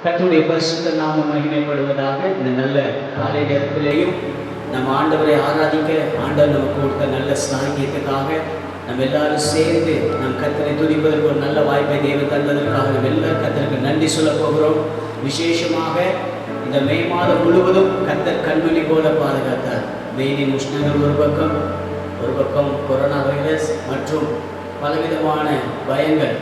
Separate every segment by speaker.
Speaker 1: கர்த்தருடைய பரிசுத்த நாமம் மகிமைப்படுவதாக. இந்த நல்ல காலை நேரத்திலேயும் நம்ம ஆண்டவரை ஆராதிக்க ஆண்டவர் நமக்கு கொடுத்த நல்ல சாங்கியத்துக்காக நம்ம எல்லாரும் சேர்ந்து நம் கர்த்தரை துதிப்பதற்கு ஒரு நல்ல வாய்ப்பை தேவன் தந்ததற்காக நம்ம எல்லாரும் கர்த்தருக்கு நன்றி சொல்ல போகிறோம். விசேஷமாக இந்த மே மாதம் முழுவதும் கர்த்தர் கண்மணி போல பாதுகாத்தார். வெயிலின் உஷ்ணங்கள் ஒரு பக்கம் கொரோனா வைரஸ் மற்றும் பலவிதமான பயங்கள்,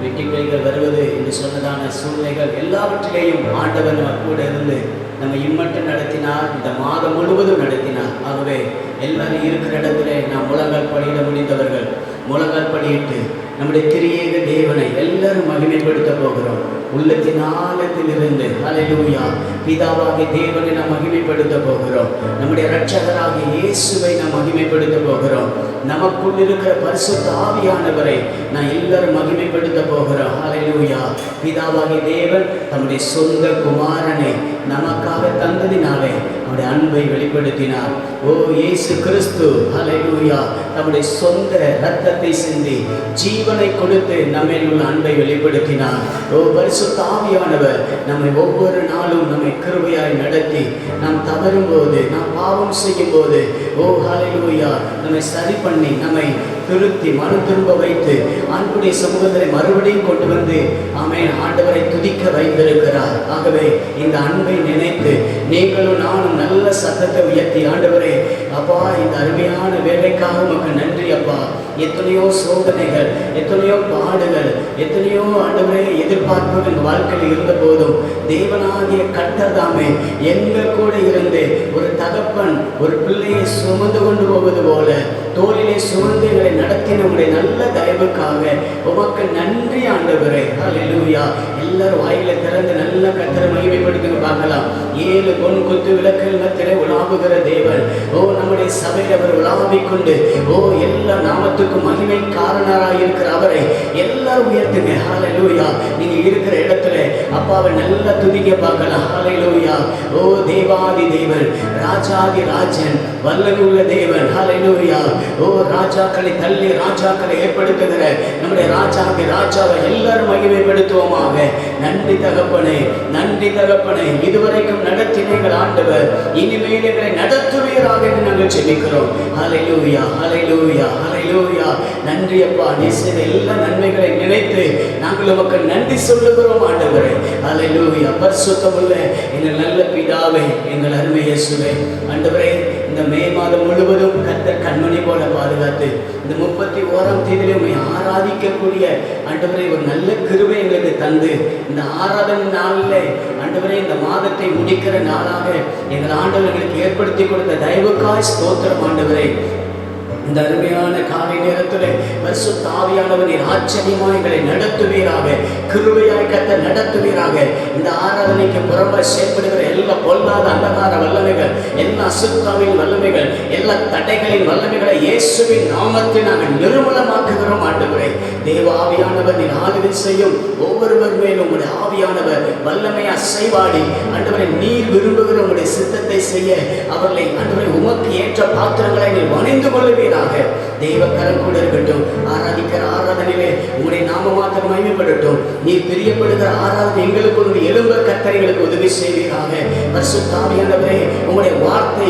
Speaker 1: வெட்டிக்கிளிகள் வருவது என்று சொன்னதான சூழ்நிலைகள் எல்லாவற்றிலேயும் ஆண்டவர் நம்ம கூட இருந்து நம்ம இம்மட்டும் நடத்தினார். இந்த மாதம் முழுவதும் நடத்தினார். ஆகவே எல்லாரும் இருக்கிற இடத்துல நாம் முழங்கால் படியிட முடிந்தவர்கள் முழங்கால் படியிட்டு நம்முடைய திரியேக தேவனை எல்லாரும் மகிமைப்படுத்த போகிறோம். உள்ளத்தின் ஆழத்தில் இருந்து ஹல்லேலூயா பிதாவாகிய தேவனை நாம் மகிமைப்படுத்த போகிறோம். நம்முடைய இரட்சகராகிய இயேசுவை நாம் மகிமைப்படுத்த போகிறோம். நமக்குள் இருக்கிற பரிசுத்த ஆவியானவரை நான் எல்லாரும் மகிமைப்படுத்த போகிறோம். ஹல்லேலூயா. பிதாவாகிய தேவன் தம்முடைய சொந்த குமாரனை நமக்காக தந்ததினாலே அவருடைய அன்பை வெளிப்படுத்தினார். ஓ இயேசு கிறிஸ்து ஹல்லேலூயா தம்முடைய சொந்த இரத்தத்தை சிந்தி ஜீவனை கொடுத்து நம்மில் உள்ள அன்பை வெளிப்படுத்தினார். ஓ பரிசுத்த ஆவியானவர் நம்மை ஒவ்வொரு நாளும் நம்மை கிருபையாய் நடத்தி நாம் தவறும் போது, நாம் பாவம் செய்யும் போது, ஓ ஹல்லேலூயா நம்மை சரி பண்ணி நம்மை திருத்தி மனம் திரும்ப வைத்து ஆண்டுடைய சமூகத்தை மறுபடியும் கொண்டு வந்து ஆமென் ஆண்டவரை துதிக்க வைத்திருக்கிறார். ஆகவே இந்த அன்பை நினைத்து நீங்களும் நானும் நல்ல சத்தத்தை உயர்த்தி ஆண்டவரே அப்பா இந்த அருமையான வேலைக்காக உமக்கு நன்றி அப்பா. எத்தனையோ சோதனைகள், எத்தனையோ பாடுகள், எத்தனையோ ஆண்டவரே எதிர்பார்ப்புகள் எங்கள் வாழ்க்கையில் இருந்த போதும் தேவனாகிய கர்த்தர் தாமே எங்கள் கூட இருந்து ஒரு தகப்பன் ஒரு பிள்ளையை சுமந்து கொண்டு போவது போல தோளிலே சுமந்து எங்களை நடத்தின உங்களுடைய நல்ல தயவுக்காக உமக்கு நன்றி ஆண்டவரே. ஹல்லேலூயா. எல்லாரும் வாயில திறந்து நல்ல கர்த்தரை மகிமைப்படுத்துங்க பார்க்கலாம். 7 பொன் குத்து விளக்குகள் மத்தியிலே உலாவுகிற தேவன், ஓ நம்முடைய சபையில் அவர் உலாவிக் கொண்டு ஓ எல்லா நாமத்துக்கும் மகிமை காரணராக இருக்கிற அவரை எல்லாரும் உயர்த்துங்க. ஹல்லேலூயா. நீங்க இருக்கிற இடத்துல அப்பாவை நல்லா துதிக்க பார்க்கலாம். ஹல்லேலூயா. ஓ தேவாதி தேவன், ராஜாதி ராஜன், வல்லமை உள்ள தேவன். ஹல்லேலூயா. ஓ ராஜாக்களை தள்ளி ராஜாக்களை ஏற்படுத்துகிற நம்முடைய ராஜாவை எல்லாரும் மகிமைப்படுத்துவோமாக. நன்றி தகப்பனே, நன்றி தகப்பனே. இதுவரைக்கும் நடத்தினீர்கள் ஆண்டவர், இனிமேல் எங்களை நடத்துவீராக என்று நாங்கள் ஜெபிக்கிறோம். ஹல்லேலூயா, ஹல்லேலூயா, ஹல்லேலூயா. நன்றி அப்பா. நீ செய்த எல்லா நன்மைகளை நினைத்து நாங்கள் உமக்கு நன்றி சொல்லுகிறோம் ஆண்டவரே. ஹல்லேலூயா. பரிசுத்தமுள்ள எங்கள் நல்ல பிதாவே, எங்கள் அருமை இயேசுவே ஆண்டவரே, இந்த மே மாதம் முழுவதும் கர்த்தர் கண்மணி போல பாதுகாத்து இந்த 31ஆம் தேதியிலே உம்மை ஆராதிக்கக்கூடிய ஆண்டவரே ஒரு நல்ல கிருபை எங்களுக்கு தந்து இந்த ஆராதனை நாளில் ஆண்டவரே இந்த மாதத்தை முடிக்கிற நாளாக எங்கள் ஆண்டவர் எங்களுக்கு ஏற்படுத்தி கொடுத்த தயவுக்காய் ஸ்தோத்திரம் ஆண்டவரே. இந்த அருமையான காலை நேரத்தில் பரிசுத்த ஆவியானவர் நீர் ஆச்சரியமாய் எங்களை நடத்துவீராக, கிருபையாய் கர்த்தர் நடத்துவீராக. இந்த ஆராதனைக்கு புறம்பாய் செயல்படுகிற எல்லா பொல்லாத அந்தகார வல்லமைகள், எல்லா அசுத்தாவின் வல்லமைகள், எல்லா தடைகளின் வல்லமைகளை இயேசுவின் நாமத்தில் நாங்கள் நிர்மூலமாக்குகிறோம் ஆண்டவரே. தேவ ஆவியானவர் நீர் ஆளுகை செய்யும் ஒவ்வொருவர் மேலும் உங்களுடைய ஆவியானவர் வல்லமையா அசைவாடி ஆண்டவரை நீர் விரும்புகிற உங்களுடைய சித்தத்தை செய்ய அவர்களை ஆண்டவரை உமக்கு ஏற்ற பாத்திரங்களை நீர் வணிந்து கொள்ளுவீர். தெய்வ கரம் கூட இருக்கட்டும். ஆராதிக்கிற ஆராதனையிலே உங்களுடைய நாம மாத்திரம் மகிமைப்படட்டும். நீ பிரியப்படுகிற ஆராதனை எங்களுக்கு உங்களுடைய எலும்ப கத்தரைகளுக்கு உதவி செய்வீராக. பரிசுத்த ஆவியானவரே உங்களுடைய வார்த்தை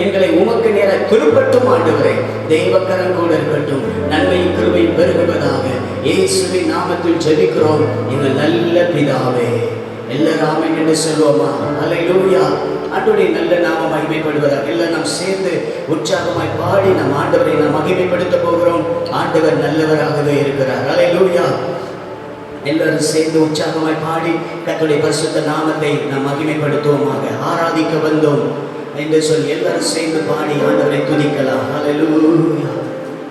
Speaker 1: எங்களை உமக்கு நேர திருப்பட்டும் ஆண்டவரே. தெய்வ கரம் கூட இருக்கட்டும். நன்மை கிருபை பெருகுவதாக இயேசுவின் நாமத்தில் ஜெபிக்கிறோம் எங்கள் நல்ல பிதாவே. எல்லாரும் ஆமென் என்று சொல்வோமா? ஹல்லேலூயா. ஆண்டவருடைய நல்ல நாம மகிமைப்படுவதாக எல்லாம் நாம் சேர்ந்து உற்சாகமாய் பாடி நம் ஆண்டவரை நாம் மகிமைப்படுத்த போகிறோம். ஆண்டவர் நல்லவராகவே இருக்கிறார். ஹல்லேலூயா. எல்லாரும் சேர்ந்து உற்சாகமாய் பாடி கர்த்தருடைய பரிசுத்த நாமத்தை நாம் மகிமைப்படுத்துவோமாக. ஆராதிக்க வந்தோம் என்று சொல்லி எல்லாரும் சேர்ந்து பாடி ஆண்டவரை துதிக்கலாம். ஹல்லேலூயா.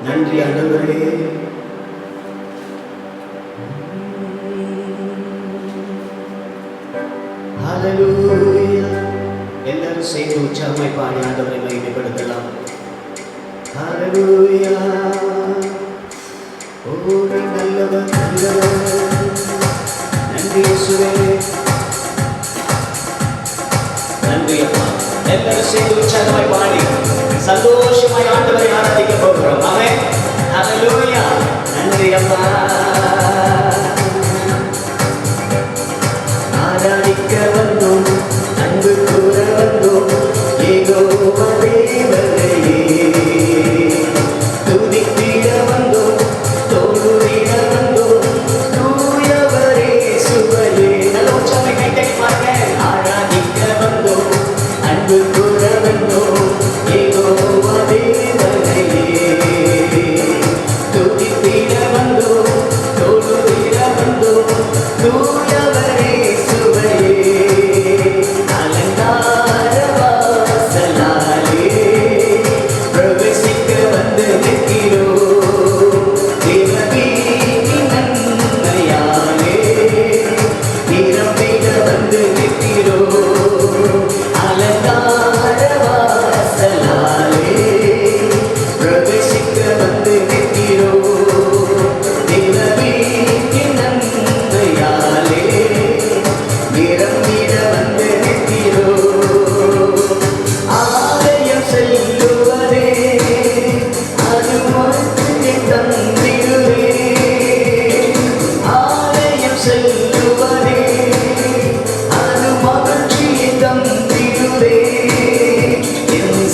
Speaker 1: நன்றி ஆண்டவரே. ஹல்லேலூயா. எல்லாரும் சேர்ந்து உற்சாகமாய் பாடி ஆண்டவரை மகிமைப்படுத்தலாம். ஹல்லேலூயா. ஓ நல்லவர் நல்லவர். நன்றி இயேசுவே. நன்றி அப்பா. எல்லாரும் சேர்ந்து உற்சாகமாய் பாடி சந்தோஷமாய் ஆண்டவரை ஆராதிக்க போகிறோம். ஆமென். ஹல்லேலூயா. நன்றி அப்பா.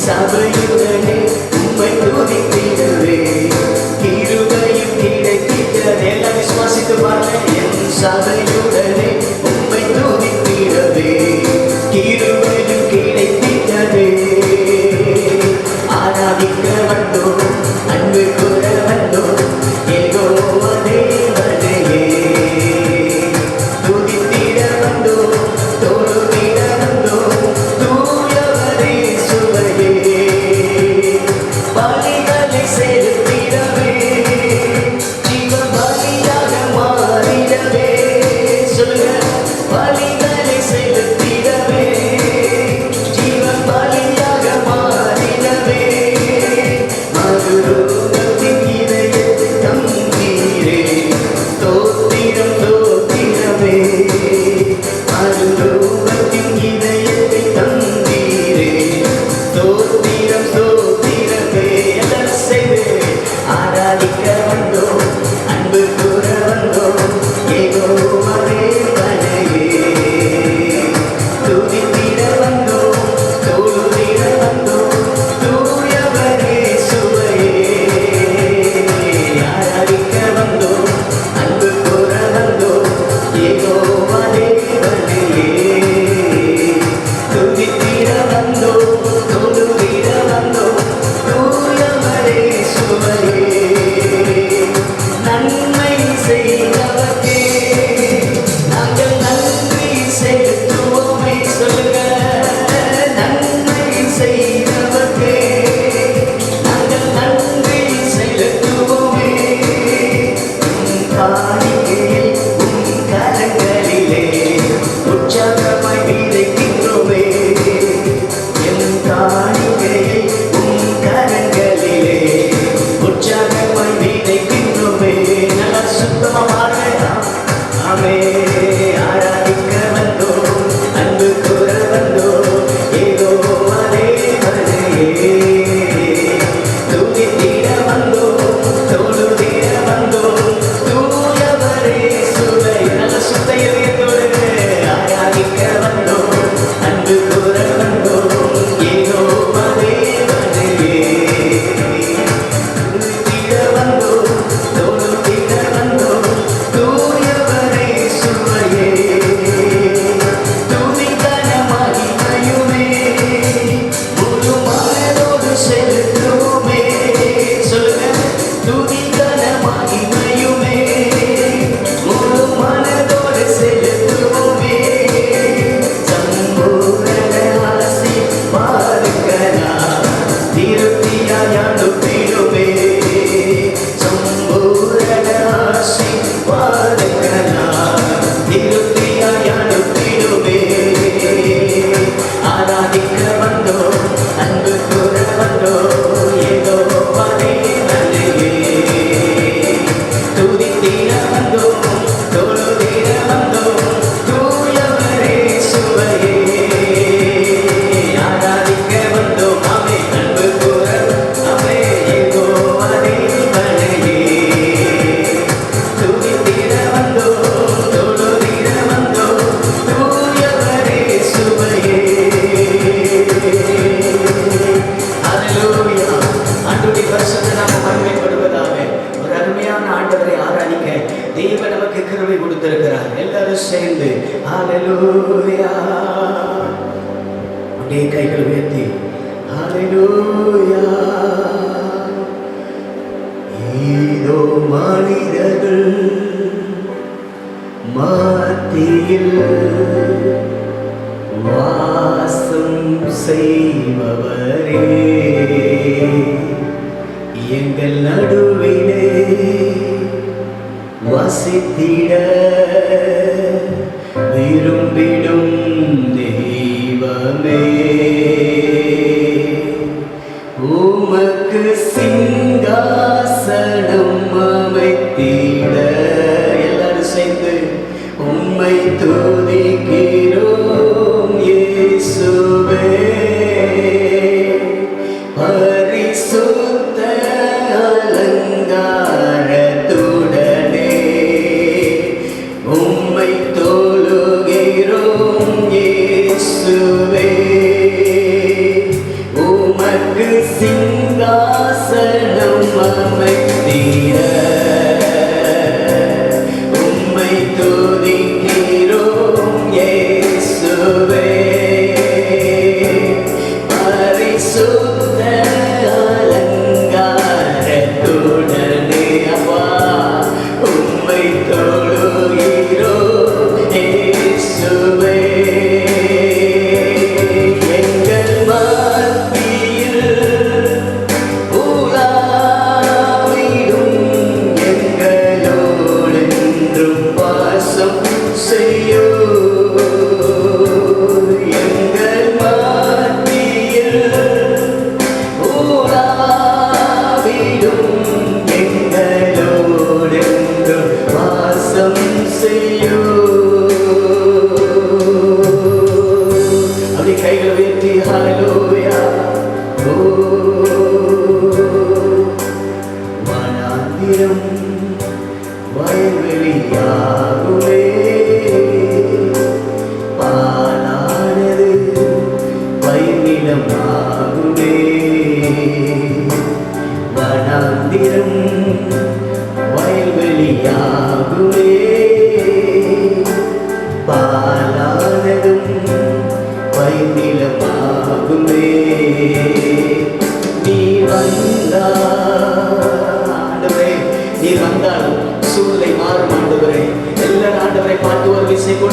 Speaker 1: சபையுடனே உம்மை துதித்திடவே கிருபையும் கிடைத்திட்டதே. எல்லாம் விசுவாசித்து பாருங்க. என் சபையுடனே உம்மை துதித்திடவே கிருபையும் கிடைத்திட்டதே. ஆராதிக்க வந்தோம், அன்பு கூற வந்தோம், யெகோவா தேவனையே துதித்திட வந்தோம், தொழுதிட வந்தோம், தூயவரே சுவையே பலிகளை செலுத்திடவே ஜீவ பலியாக மாறிடவே. சொல்லுங்க, பலிகளை செலுத்திடவே ஜீவ பலியாக மாறிடவே. மறுரூபத்தின் இதயத்தை தந்தீரே ஸ்தோத்திரம் ஸ்தோத்திரமே. மறுரூபத்தின் இதயத்தை தந்தீரே ஸ்தோத்திரம் ஸ்தோத்திரமே. எல்லாரும் செய்து ஆராதிக்க வந்தோம், அன்பு கூற வந்தோம், யெகோவா தேவனையே துதித்திட வந்தோம், தொழுதிட வந்தோம், தூயவரே சுவையே. ஆராதிக்க வந்தோம், அன்பு கூற வந்தோம், யெகோவா தேவனையே துதித்திட வந்தோம், தொழுதிட வந்தோம், தூயவரே சுவையே. நன்மை செய்தவர்க்கே நாங்கள் நன்றி செலுத்துவோமே. சொல்லுங்க, நன்மை செய்தவர்க்கே நாங்கள் நன்றி செலுத்துவோமே. உம் காணிக்கையில் உம் கரங்களிலே உற்சாகமாய் விதைக்கின்றோமே. எம் காணிக்கையை உம் கரங்களிலே உற்சாகமாய் விதைக்கின்றோமே. நல்லா சுத்தமா பாருங்க. ஆமே. ஆராதிக்க வந்தோம், அன்பு கூற வந்தோம், யெகோவா தேவனையே துதித்திட வந்தோம், தொழுதிட வந்தோம், தூயவரே சுவை. நல்ல சுத்த இதயத்தோடு ஆராதிக்க வந்தோம், அன்பு கூற வந்தோம், யெகோவா தேவனையே துதித்திட வந்தோம், தொழுதிட வந்தோம், தூயவரே சுவையே. துதித்தன மகிமையுமே முழு மனதோடு செலுத்துவோமே. சொல்லுங்க, துதித்தன மகிமையுமே முழு மனதோடு செலுத்துவோமே. சம்பூரண ஆசீர்வாதங்களால் திருப்தியாய் அனுப்பிடுமே. சம்பூரண ஆசீர்வாதங்களால் திருப்தியாய் அனுப்பிடுமே. ஆராதிக்க வந்தோம், அன்பு கூற வந்தோம், யெகோவா தேவனையே துதித்திட வந்தோம், தொழுதிட வந்தோம், தூயவரே சுவையே. ஆராதிக்க வந்தோம், ஆமே. அன்பு கூற ஆமே, யெகோவா தேவனையே துதித்திட வந்தோம், தொழுதிட வந்தோம், தூயவரே சுவையே. ஹல்லேலூயா. ஆண்டவருடைய பரிசுத்த நாமம் மகிமைப்படுவதாக. ஒரு அருமையான ஆண்டவரை ஆராதிக்க தேவன் நமக்கு கிருபை கொடுத்திருக்கிறார். எல்லாரும் சேர்ந்து ஹல்லேலூயா. அப்படியே கைகள் உயர்த்தி ஹல்லேலூயா. இதோ மனிதர்கள் மத்தியில் வாசம் செய்பவரே, எங்கள் நடுவிலே வசித்திட விரும்பிடும் தெய்வமே, உமக்கு சிங்காசனம் அமைத்திட. எல்லாரும் சேர்ந்து உம்மை துதிக்கிறோம் இயேசுவே. பரிசுத்த அலங்காரத்துடனே உம்மை தொழுகிறோம் இயேசுவே. உமக்கு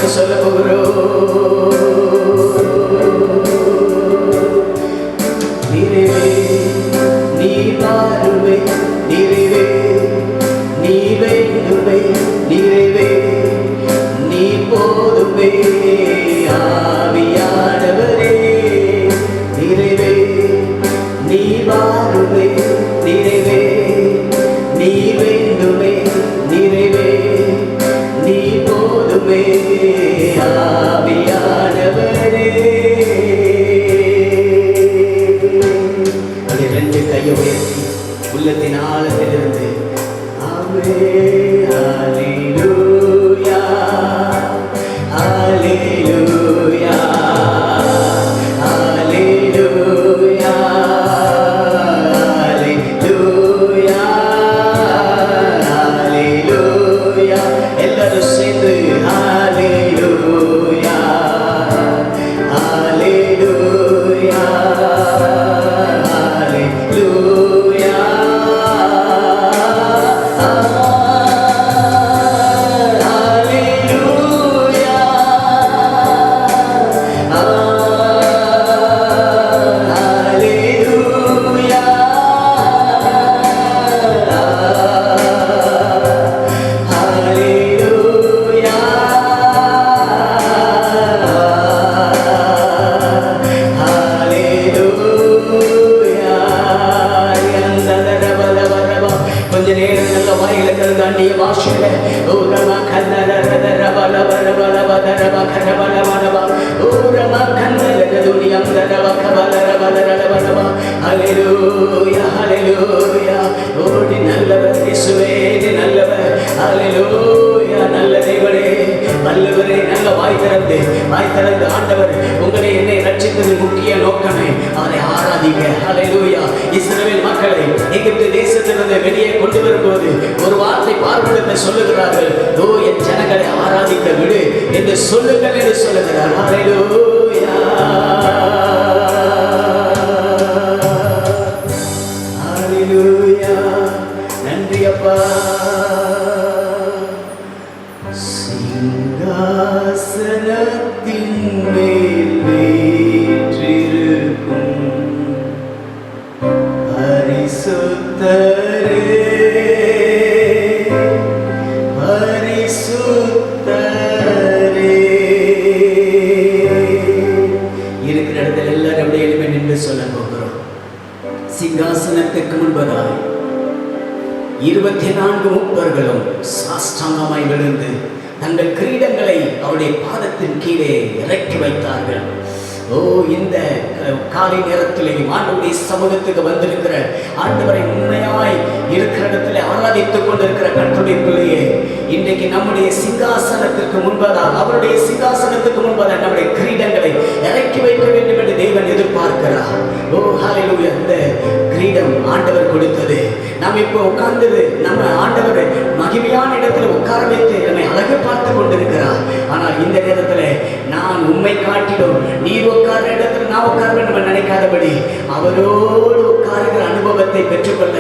Speaker 1: வார்த்தை சொல்ல போகிறோம். நிறைவே நீ வாருவே, நிறைவே நீ வேண்டுமே, நிறைவே நீ போதுமே ஆவியானவரே. நிறைவே நீ வாருமே, நிறைவே நீ வேண்டுமே, நிறைவே நீ போதுமே ஆவியானவரே. அது ரெண்டு கையை உயர்த்தி உள்ளத்தின் ஆழத்திலிருந்து ஆமே ஹல்லேலூயா ஹல்லேலூயா ஹல்லேலூயா ஹல்லேலூயா ஹல்லேலூயா. எல்லாரும் சேர்ந்து ஹல்லேலூயா ஹல்லேலூயா ஹல்லேலூயா. கொஞ்ச நேரம் நல்ல வாயிலங்கள் தாண்டிய பாஷையில ஓரமா கண்ணரபலபரபலபரபலபரபலபரபலபரபா ஓரமா கண்ணரகதுனியம் தரபகபலரபலரபலரபலபா. ஹல்லேலூயா ஹல்லேலூயா. ஓடி நல்லவர் இயேசுவே நல்லவர். ஹல்லேலூயா. நல்ல தேவனே நல்லவரே. நல்ல வாய் திறந்து ஆண்டவர் உங்களை என்னை ரட்சித்தது முக்கிய நோக்கமே அவரை ஆராதிக்க. ஹல்லேலூயா. இஸ்ரவேல் மக்களை எகிப்து தேசத்திலிருந்து வெளியே கொண்டு வரும்போது ஒரு வார்த்தை பார்வனுக்கு சொல்லுகிறார்கள், ஓ என் ஜனங்களை ஆராதிக்க விடு என்று சொல்லுங்கள் என்று சொல்லுகிறார். ஹல்லேலூயா ஹல்லேலூயா. நன்றி அப்பா. சிங்காசனத்தின் மேல் வீற்றிருக்கும் பரிசுத்தரே பரிசுத்தரே. இருக்கிற இடத்துல எல்லாரும் அப்படியே எழுப்பி நின்று சொல்ல போகிறோம். சிங்காசனத்துக்கு முன்பதாய் 24 மூப்பர்களும் சாஷ்டாங்கமாய் விழுந்து தங்கள் கிரீடங்களை அவருடைய பாதத்தின் கீழே இறக்கி வைத்தார்கள். ஓ இந்த காலை நேரத்திலேயும் ஆண்டவருடைய சமூகத்துக்கு வந்திருக்கிற ஆண்டவரை உண்மையாய் இருக்கிற இடத்துல ஆராதித்துக் கொண்டிருக்கிற கர்த்தருடைய பிள்ளையே, இன்றைக்கு நம்முடைய சிங்காசனத்திற்கு முன்பதாக அவருடைய சிங்காசனத்துக்கு முன்பதாக நம்முடைய கிரீடங்களை இறக்கி வைக்க வேண்டும் என்று தேவன் எதிர்பார்க்கிறார். ஓ ஹல்லேலூயா. இந்த கிரீடம் ஆண்டவர் கொடுத்தது. நாம் இப்போ உட்கார்ந்தது நம்ம ஆண்டவர் மகிமையான இடத்துல உட்கார வைத்து நம்மை அழகு பார்த்து கொண்டிருக்கிறார். ஆனால் இந்த நேரத்துல நான் உண்மை காட்டிலும் நீர் உட்கார இடத்துல நான் உட்கார வேண்டும் நினைக்காதபடி அவரோடு உட்காருகிற அனுபவத்தை பெற்றுக்கொள்ள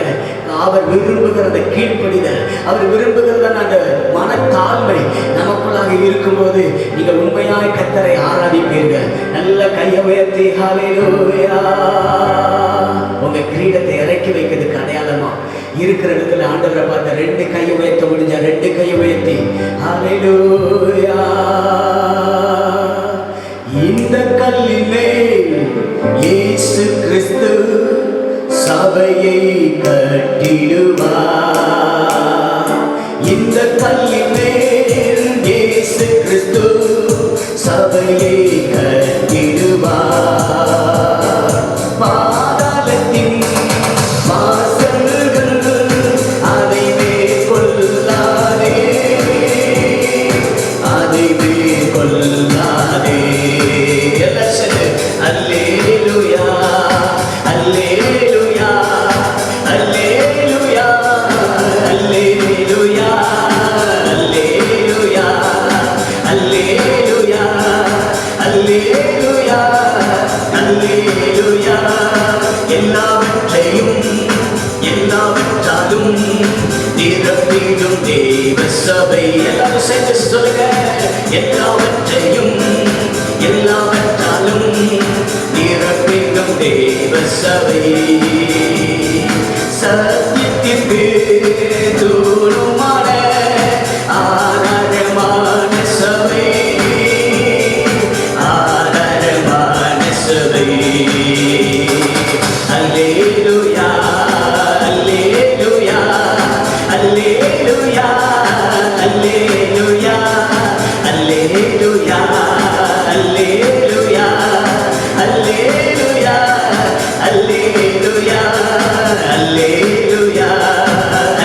Speaker 1: அவர் விரும்புகிறத கீழ்ப்படிதல், அவர் விரும்புகிறத அந்த மனத்தாழ்மை நமக்குள்ளாக இருக்கும்போது நீங்கள் உண்மையாய் கர்த்தரை ஆராதிப்பீர்கள். நல்ல கையை உயர்த்தி ஹல்லேலூயா. உங்க கிரீடத்தை இறக்கி வைக்கிறதுக்கு அடையாளமா இருக்கிற இடத்துல ஆண்டவரை பார்த்த 2 கையை உயர்த்த முடிஞ்ச 2 கையை உயர்த்தி ஹல்லேலூயா. இந்த கல்லிலே இயேசு கிறிஸ்து சபையை கட்டிடுவார். இந்த கல்லிலே இயேசு கிறிஸ்து சபையை கட்டிடுவார். பாதாளத்தின் வாசல்கள் அதை மேற்கொள்ளாதே, அதை மேற்கொள்ளாதே. அல்லேலூயா அல்லேலூயா அல்லேலூயா அல்லேலூயா அல்லேலூயா அல்லேலூயா அல்லேலூயா அல்லேலூயா. எல்லாவற்றாலும் நிரப்பிடும் தேவ சபை. எல்லாரும் சேர்ந்து சொல்லுங்க. எல்லாவற்றையும் எல்லாவற்றாலும் நிரப்பிக்கும் தேவ சபை சத்தியத்திற்கு தூணுமான ஆதாரமான சபை ஆதாரமான சபை அல்லேலூயா அல்லேலூயா அல்லேலூயா அல்லேலூயா அல்லேலூயா அல்லேலூயா அல்லேலூயா அல்லேலூயா அல்லேலூயா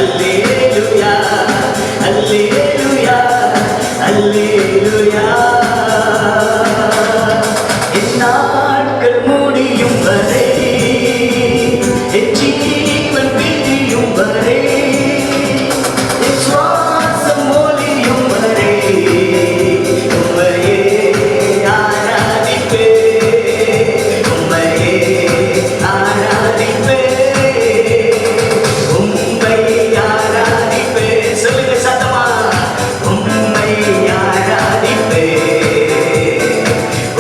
Speaker 1: அல்லேலூயா அல்லேலூயா அல்லேலூயா நாட்கள் முடியும் வரை என் ஜீவன் பிரியும் வரை என் சுவாசம் ஒலியும் வரை உம்மையே ஆராதிப்பே உம்மையே ஆராதிப்பே உம்மை ஆராதிப்பே சொல்லுங்க சத்தமா உம்மை ஆராதிப்பே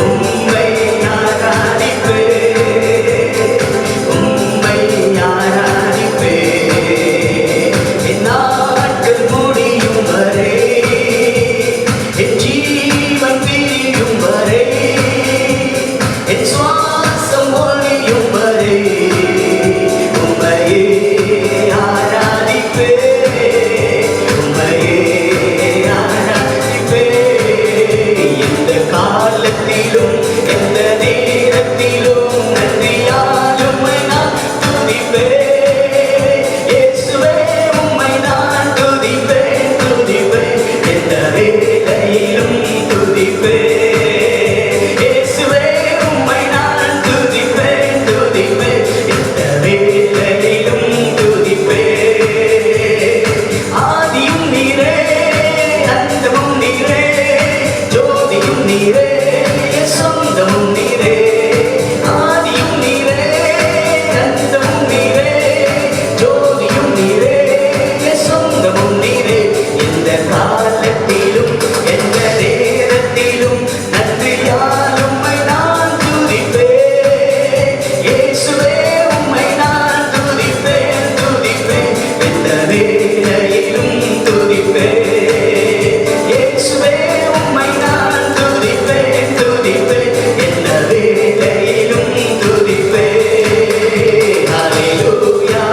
Speaker 1: உம்மை ஆராதிப்பே உம்மை ஆராதிப்பே என் நாட்கள் முடியும் வரை என் ஜீவன் பிரியும் வரை என் சுவாசம் ஒலியும் வரை உம்மையே ஆராதிப்பே உம்மையே ஆராதிப்பே எந்த காலத்திலும் எந்த நேரத்திலும் நன்றியால் உம்மை நான் துதிப்பேன் இயேசுவே உம்மை நான் துதிப்பேன் துதிப்பேன் எந்த வேளையிலும் துதிப்பேன் இயேசுவே உம்மை நான் துதிப்பேன் துதிப்பேன் எந்த வேளையிலும் துதிப்பேன் ஆதியும் நீரே அந்தமும் நீரே ஜோதியும் நீரே என் சொந்தமும் நீரே ஆதியும் நீரே அந்தமும் நீரே ஜோதியும் நீரே என் சொந்தமும் நீரே எந்த காலத்திலும் எந்த நேரத்திலும் நன்றியால் உம்மை நான் துதிப்பேன் இயேசுவே உம்மை நான் துதிப்பேன் துதிப்பேன் எந்த வேளையிலும் துதிப்பேன் இயேசுவே உம்மை நான் துதிப்பேன் துதிப்பேன் எந்த வேளையிலும் துதிப்பேன் ஹல்லேலூயா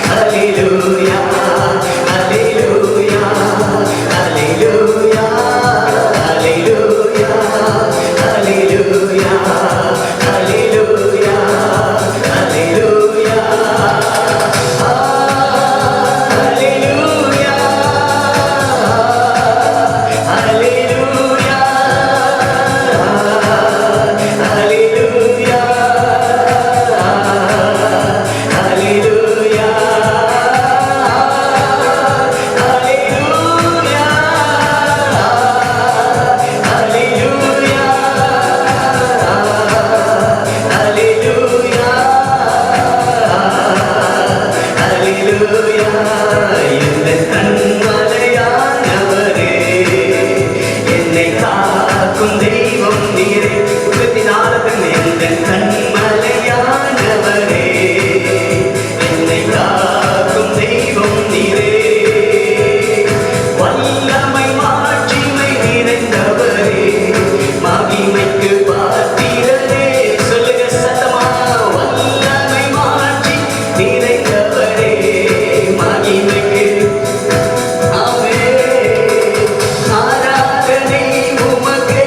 Speaker 1: ஹல்லேலூயா ஹல்லேலூயா ஹல்லேலூயா ஹல்லேலூயா ஹல்லேலூயா ஹல்லேலூயா ஹல்லேலூயா என்னை காக்கும் தெய்வம் நீரே உலகத்தினாலும் எந்த கண்மலையானவரே என்னை காக்கும் தெய்வம் நீரே வல்லமை மாட்சிமை நிறைந்தவரே மகிமைக்கு பாத்திரரே சொல்லுங்க சத்தமா வல்லமை மாட்சி நிறைந்தவரே மகிமைக்கு ஆராதனை உமக்கே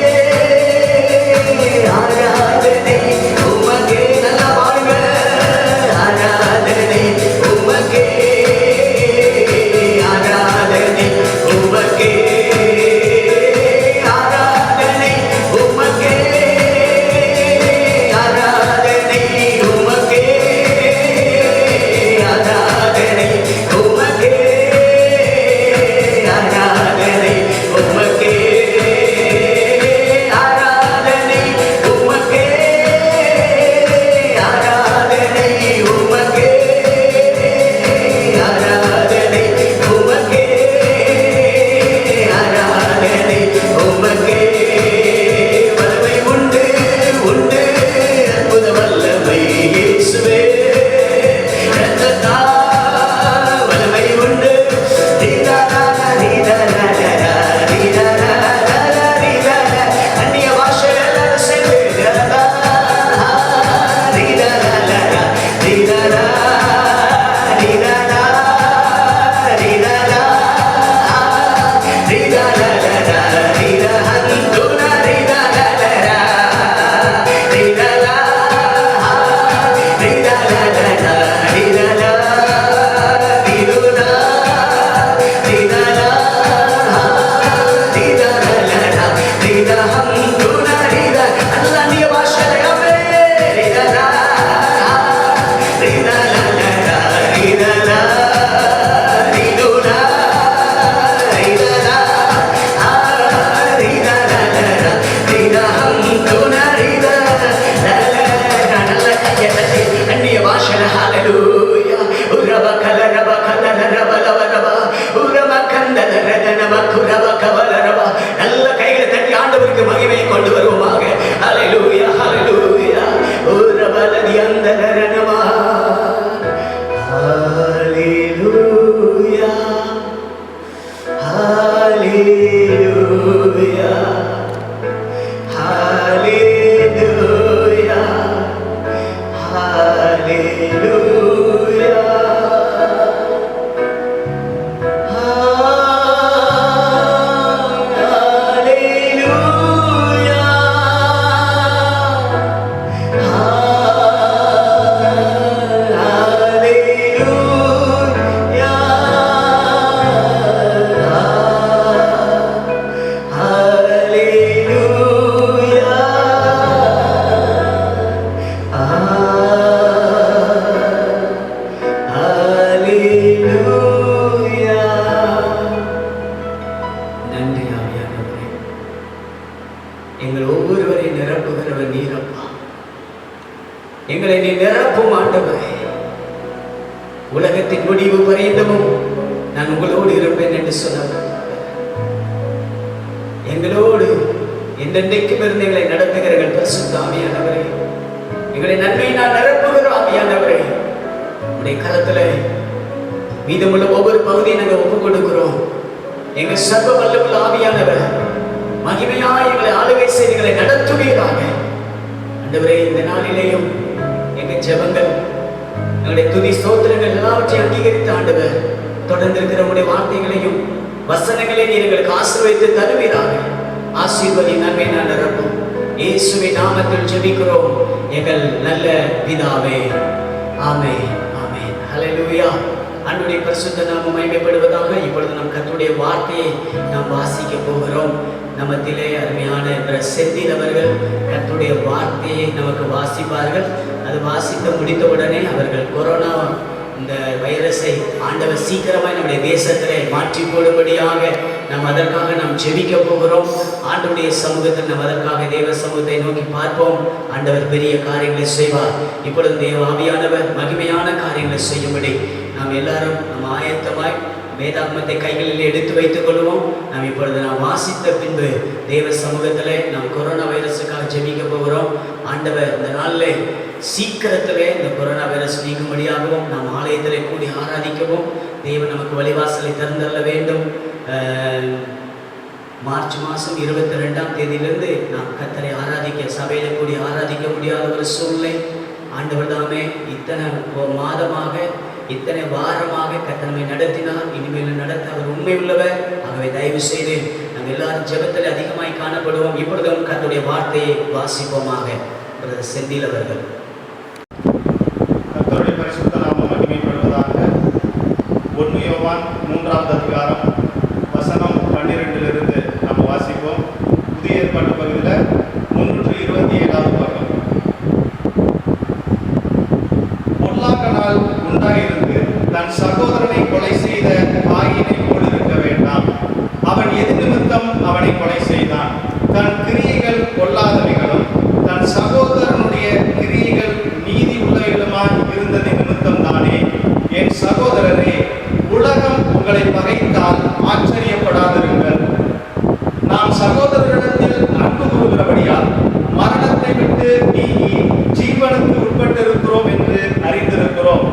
Speaker 1: எங்கள் ஒவ்வொருவரையும் நிரப்புகிறவர் நீரப்பா. எங்களை நீ நிரப்பும் ஆண்டவரே. உலகத்தின் முடிவு பரியந்தமும் நான் உங்களோடு இருப்பேன் என்று சொன்னவர். எங்களோடு என்றென்றைக்கும் இருந்து எங்களை நடத்துகிறீர்கள் பரிசுத்த ஆவியானவரே. எங்களை நன்மையினால் நிரப்புகிற ஆவியானவரே, உடைய கரத்துல மீதமுள்ள ஒவ்வொரு பகுதியை நாங்கள் ஒப்புக் கொடுக்கிறோம். எங்கள் சர்வ வல்லமுள்ள ஆவியானவர் மகிமையாய் எங்களை ஆளுகை செய்து எங்களை நடத்துவீராக. ஆண்டவரே, இந்த நாளிலேயும் எங்கள் ஜெபங்கள், எங்களுடைய துதி ஸ்தோத்திரங்கள் எல்லாவற்றையும் அங்கீகரித்த ஆண்டவர், தொடர்ந்து இருக்கிற உடைய வார்த்தைகளையும் வசனங்களையும் நீர் எங்களுக்கு ஆசீர்வதித்து தருவீராக. ஆசீர்வதி நன்மை நான் நிரப்பும் இயேசுவின் நாமத்தில் ஜெபிக்கிறோம் எங்கள் நல்ல பிதாவே. ஆமென், ஆமென், ஹல்லேலூயா. ஆண்டவருடைய பரிசுத்த நாமம் மகிமைப்படுவதாக. இப்பொழுது நம் கர்த்தருடைய வார்த்தையை நாம் வாசிக்க போகிறோம். நமத்திலே அருமையான செந்தில் அவர்கள் கர்த்தருடைய வார்த்தையை நமக்கு வாசிப்பார்கள். அது வாசித்து முடித்தவுடனே அவர்கள் கொரோனா இந்த வைரஸை ஆண்டவர் சீக்கிரமாக நம்முடைய தேசத்திலே மாற்றி போடும்படியாக நாம் அதற்காக நாம் ஜெபிக்க போகிறோம். ஆண்டவருடைய சமூகத்தில் நாம் அதற்காக தேவ சமூகத்தை நோக்கி பார்ப்போம். ஆண்டவர் பெரிய காரியங்களை செய்வார். இப்பொழுது தேவ ஆவியானவர் மகிமையான காரியங்களை செய்யும்படி நாம் எல்லாரும் நம்ம ஆயத்தமாய் வேதாகமத்தை கைகளில் எடுத்து வைத்துக் கொள்வோம். நாம் இப்பொழுது நாம் வாசித்த பின்பு தேவ சமூகத்திலே நாம் கொரோனா வைரஸுக்காக ஜெபிக்க போகிறோம். ஆண்டவர் இந்த நாளில் சீக்கிரத்திலே இந்த கொரோனா வைரஸ் நீங்கும்படியாகவும் நாம் ஆலயத்திலே கூடி ஆராதிக்கவும் தேவன் நமக்கு வழிவாசலை திறந்தள்ள வேண்டும். மார்ச் மாதம் 22ஆம் தேதியிலிருந்து நாம் கர்த்தரை ஆராதிக்க, சபையில கூடி ஆராதிக்க முடியாத ஒரு சூழ்நிலை. ஆண்டவர் தாமே இத்தனை மாதமாக இத்தனை வாரமாக கர்த்தரை நடத்தினார். இனிமேல் நடத்த அவர் உண்மை உள்ளவர். ஆகவே தயவு செய்து நாங்கள் எல்லாரும் ஜெபத்தில் அதிகமாய் காணப்படுவோம். இப்பொழுதும் கர்த்தருடைய வார்த்தையை வாசிப்போமாக. பிரதர் செந்தில் அவர்கள்.
Speaker 2: கர்த்தருடைய பரிசுத்த நாமம் மகிமைப்படுவதாக. 1 யோவான் 3ஆம் அதிகாரம் வசனம் 12 நாம் வாசிப்போம். புதிய ஏற்பாட்டு பகுதியில் 327வது பக்கம். பொல்லாங்கனால் உண்டாயிருந்து தன் சகோதரனை கொலை செய்த ஆயினை போலிருக்க வேண்டாம். அவன் எது நிமித்தம் அவனை கொலை செய்தான்? தன் கிரியைகள் பொல்லாதவைகளும் தன் சகோதரனுடைய கிரியைகள் நீதி உள்ளவைகளுமாய் இருந்தது நிமித்தம் தானே. என் சகோதரரே, உலகம் உங்களை பகைத்தால் ஆச்சரியப்படாதிருங்கள். நாம் சகோதரரிடத்தில் அன்பு கூறுகிறபடியால் மரணத்தை விட்டு நீங்கி ஜீவனுக்கு உட்பட்டிருக்கிறோம் என்று அறிந்திருக்கிறோம்.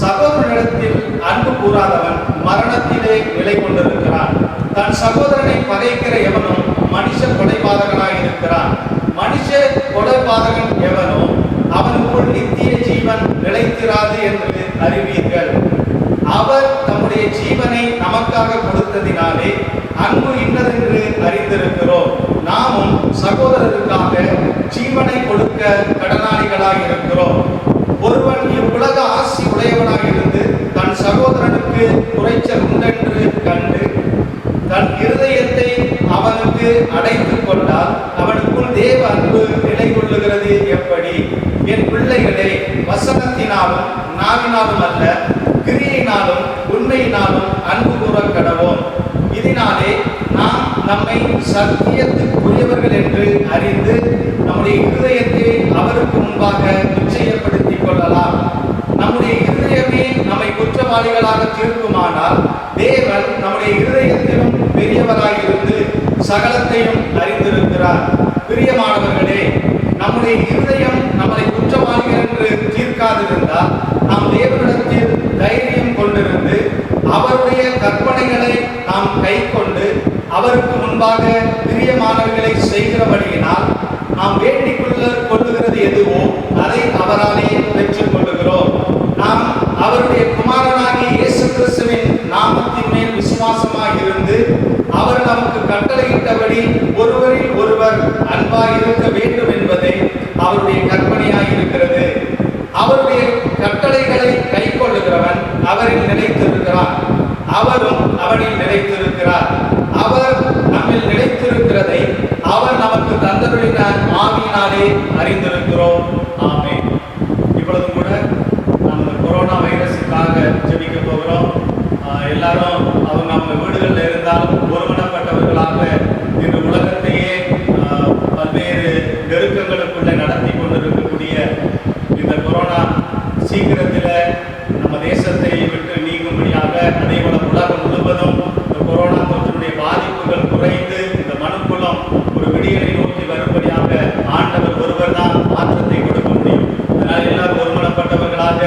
Speaker 2: சகோதரனிடத்தில் அன்பு கூறாதவன் மரணத்திலே நிலை கொண்டிருக்கிறான். தன் சகோதரனை பகைக்கிற எவனும் மனுஷ கொலைபாதகனாய் இருக்கிறான். மனுஷ கொலைபாதகன் எவனோ அவனுக்குள் நித்திய ஜீவன் நிலைத்திராது என்று அறிவீர்கள். அவர் தம்முடைய ஜீவனை நமக்காக கொடுத்ததினாலே அன்பு இன்னதென்று அறிந்திருக்கிறோம். நாமும் சகோதரருக்காக ஜீவனை கொடுக்க கடனாளிகளாய் இருக்கிறோம். ஒருவன் இவ்வுலக ஆசி உடையவனாய் இருந்து தன் சகோதரனுக்கு குறைச்சல் உண்டென்று கண்டு தன் இருதயத்தை அவனுக்கு அடைத்துக் கொண்டால் அவனுக்குள் தேவ அன்பு நிலை கொள்ளுகிறது எப்படி? என் பிள்ளைகளே, வசனத்தினாலும் நாவினாலும் அல்ல, கிரியையினாலும் உண்மையினாலும் அன்பு கூற கடவோம். இதனாலே நாம் நம்மை சத்தியத்துக்குரியவர்கள் என்று அறிந்து நம்முடைய இருதயத்தை அவருக்கு முன்பாக நிச்சயப்படுத்திக் கொள்ளலாம். நம்முடைய இருதயமே நம்மை குற்றவாளிகளாக தீர்க்குமானால் தேவன் நம்முடைய இருதயத்திலும் பெரியவராயிருந்து சகலத்தையும் அறிந்திருக்கிறார். பிரியமானவர்களே, நம்முடைய இருதயம் நம்மளை குற்றவாளிகள் என்று தீர்க்காதிருந்தால் நாம் தேவனிடத்தில் தைரியம் கொண்டிருந்து அவருடைய கற்பனைகளை நாம் கை கொண்டு அவருக்கு முன்பாக பிரியமானவர்களை செய்கிறபடியினால் நாம் வேண்டிக் கொள்ளுகிறது எதுவோ அதை அவராலே பெற்றுக் கொள்ளுகிறோம். நாம் அவருடைய குமாரனாகிய இயேசு கிறிஸ்துவின் நாமத்தின் மேல் விசுவாசமாக இருந்து அவர் நமக்கு கட்டளையிட்டபடி ஒருவரில் ஒருவர் அன்பாய் இருக்க வேண்டும் என்பதை அவருடைய கற்பனையாய் இருக்கிறது. அவருடைய கட்டளைகளை கை கொள்ளுகிறவன் அவரில் நிலைத்திருக்கிறான், அவரும் அவனில் நிலைத்திருக்கிறார். அவர் நம்மில் நிலைத்திருக்கிறதை அவர் நமக்கு தந்தருளின ஆவியினாலே அறிந்திருக்கிறோம். ஆமென். இப்பொழுது கூட நம்ம கொரோனா வைரஸுக்காக ஜெபிக்க போகிறோம். எல்லாரும் அவங்க நம்ம வீடுகளில் இருந்தாலும் ஒருமனப்பட்டவர்களாக இன்று உலகத்தையே பல்வேறு நடத்தி கொண்டிருக்கக்கூடிய இந்த கொரோனா சீக்கிரத்தில் நம்ம தேசத்தை விட்டு நீங்கும்படியாக, அதே போல உலகம் முழுவதும் இந்த கொரோனா தொற்றினுடைய பாதிப்புகள் குறைந்து இந்த மனுக்குலம் ஒரு விடியலை நோக்கி வரும்படியாக ஆண்டவர் ஒருவர் தான் மாற்றத்தை கொடுக்க முடியும். அதனால் எல்லாரும் ஒருமனப்பட்டவர்களாக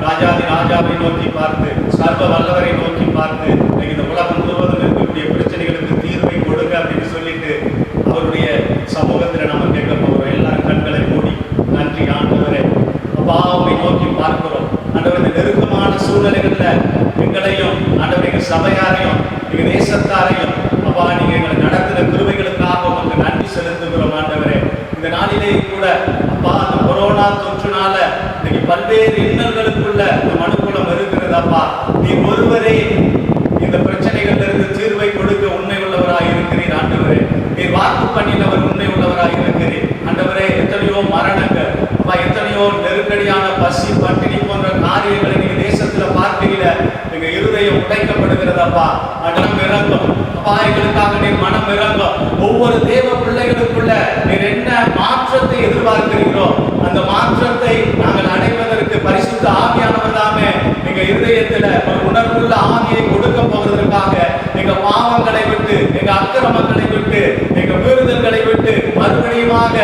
Speaker 2: ராஜாதி ராஜாவை நோக்கி பார்த்து, சர்வ வல்லவரை நோக்கி பார்த்து, இந்த உலகம் முழுவதும் இருக்கக்கூடிய பிரச்சனைகளுக்கு தீர்வை கொடுங்க அப்படின்னு சொல்லிட்டு அவருடைய சமூகத்தில் நம்ம கேட்க போகிறோம். எல்லாரும் கண்களை மூடி, நன்றி ஆண்டவரே, அப்பாவை நோக்கி பார்க்கிறோம். ஆண்டவர், இந்த நெருக்கமான சூழ்நிலைகள்ல எங்களையும் ஆண்டவர், எங்க சபையாரையும் எங்க தேசத்தாரையும் அப்பா நீங்க எங்களை நடத்தின கிருபைகளுக்காக உங்களுக்கு நன்றி செலுத்துகிறோம். ஆண்டவரே, இந்த நாளிலே கூட அப்பா அந்த கொரோனா தொற்றுனால இன்னைக்கு பல்வேறு இன்னல்களுக்குள்ள இந்த மனுக்குளம் இருக்கிறது. அப்பா நீ ஒருவரே இந்த பிரச்சனைகள்ல இருந்து தீர்வை கொடுக்க உண்மை உள்ளவராக இருக்கிறீர். ஆண்டவரே, நீர் வாக்கு பண்ணினவர் உண்மை உள்ளவராக இருக்கிறீர். ஆண்டவரே, எத்தனையோ மரணங்கள், அப்பா எத்தனையோ நெருக்கடியான பசி பட்டினி போன்ற காரியங்களை நீங்க தேசத்துல பார்க்கையில எங்க இருதயம் உடைக்கப்படுகிறது. அப்பா மனம் இறங்கும். அப்பா எங்களுக்காக நீர் மனம் இறங்கும். ஒவ்வொரு தேவ பிள்ளைகளுக்குள்ள நீர் என்ன மாற்றத்தை எதிர்பார்க்கிறீர்களோ அந்த மாற்றத்தை நாங்கள் அடைவதற்கு பரிசுத்த ஆவியானவர் தாமே எங்க இருதயத்துல ஒரு உணர்வுள்ள ஆவியை கொடுக்க போகிறதற்காக எங்க பாவங்களை விட்டு, எங்க அக்கிரமங்களை விட்டு, எங்க மீறுதல்களை விட்டு மறுபடியுமாக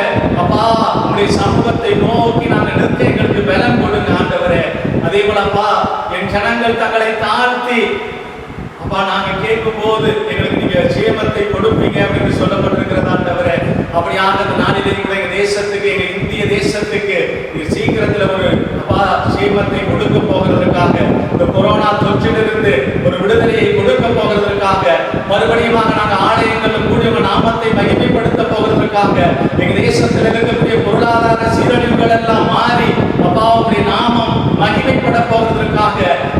Speaker 2: அப்பா உங்களுடைய சமூகத்தை நோக்கி நாங்கள் நிற்க எங்களுக்கு பலம் கொடுங்க. ஆண்டவரே, அதே போல அப்பா என் ஜனங்கள் தங்களை தாழ்த்தி அப்பா நாங்க கேட்கும் போது எங்களுக்கு நீங்க சேமத்தை கொடுப்பீங்க அப்படின்னு சொல்லப்பட்டிருக்கிறது. ஆண்டவரே, அப்படியாக அந்த நாளிலே கூட எங்க தேசத்துக்கு, எங்க இந்திய தேசத்துக்கு சீக்கிரத்துல ஒரு அப்பா சேமத்தை கொடுக்க போகிறதற்காக, இந்த கொரோனா தொற்றிலிருந்து ஒரு விடுதலையை கொடுக்க போகிறதற்காக, மறுபடியும் நாங்க ஆலயங்களில் கூடிய நாமத்தை மகிமைப்படுத்த போகிறதற்காக, எங்க தேசத்தில் இருக்கக்கூடிய பொருளாதார சீரழிவுகள் எல்லாம் மாறி அப்பாவுடைய நாமம் மகிமைப்பட போகிறதற்காக,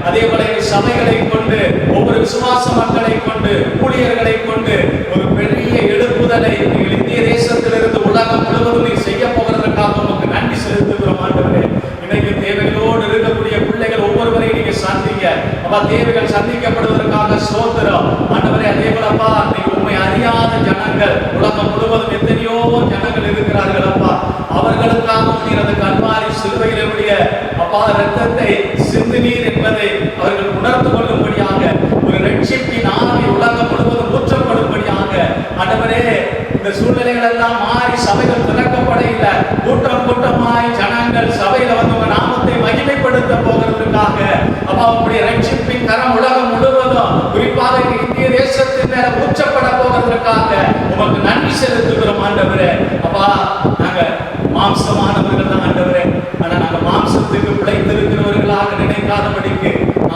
Speaker 2: அதே போல எங்கள் சபைகளை கொண்டு, ஒவ்வொரு விசுவாச மக்களை கொண்டு, ஊழியர்களை கொண்டு ஒரு பெரிய எழுப்புதலை எங்கள் இந்திய தேசத்திலிருந்து உலகம் முழுவதும் நீ செய்ய போகிறதற்காக உங்களுக்கு நன்றி செலுத்துகிறோம். ஆண்டவரே, இன்னைக்கு தேவைகளோடு இருக்கக்கூடிய பிள்ளைகள் ஒவ்வொருவரையும் நீங்க சந்திங்க. அப்பா தேவைகள் சந்திக்கப்படுவதற்காக ஸ்தோத்திரம். ஆண்டவரே, அதே போல அப்பா நீங்க உண்மை அறியாத ஜனங்கள் உலகம் முழுவதும் எத்தனையோ ஜனங்கள் இருக்கிறார்கள். அப்பா அவர்களுக்காக நீர் அந்த கல்வாரி சிலுவையிலுடைய அப்பா இரத்தத்தை சிந்தினீர் என்பதை அவர்கள் உணர்ந்து கொள்ளும்படியாக, ஒரு ரட்சிப்பின் ஆவி உலகம் முழுவதும் ஊற்றப்படும்படியாக, ஆண்டவரே இந்த சூழ்நிலைகள் எல்லாம் மாறி சபைகள் திறக்கப்பட இல்லை, கூட்டம் கூட்டமாய் ஜனங்கள் சபையில வந்து உங்க நாமத்தை மகிமைப்படுத்த போகிறதுக்காக அப்பா உங்களுடைய ரட்சிப்பின் கரம் உலகம் முழுவதும் குறிப்பாக இந்திய தேசத்தின் மேல ஊற்றப்பட போகிறதுக்காக உமக்கு நன்றி செலுத்துகிறோம். ஆண்டவரே, அப்பா நாங்க மாம்சமானவர்கள் தான் ஆண்டவரே, ஆனா நாங்க மாம்சத்துக்கு பிழைத்திருக்கிறவர்களாக நினைக்காதபடிக்கு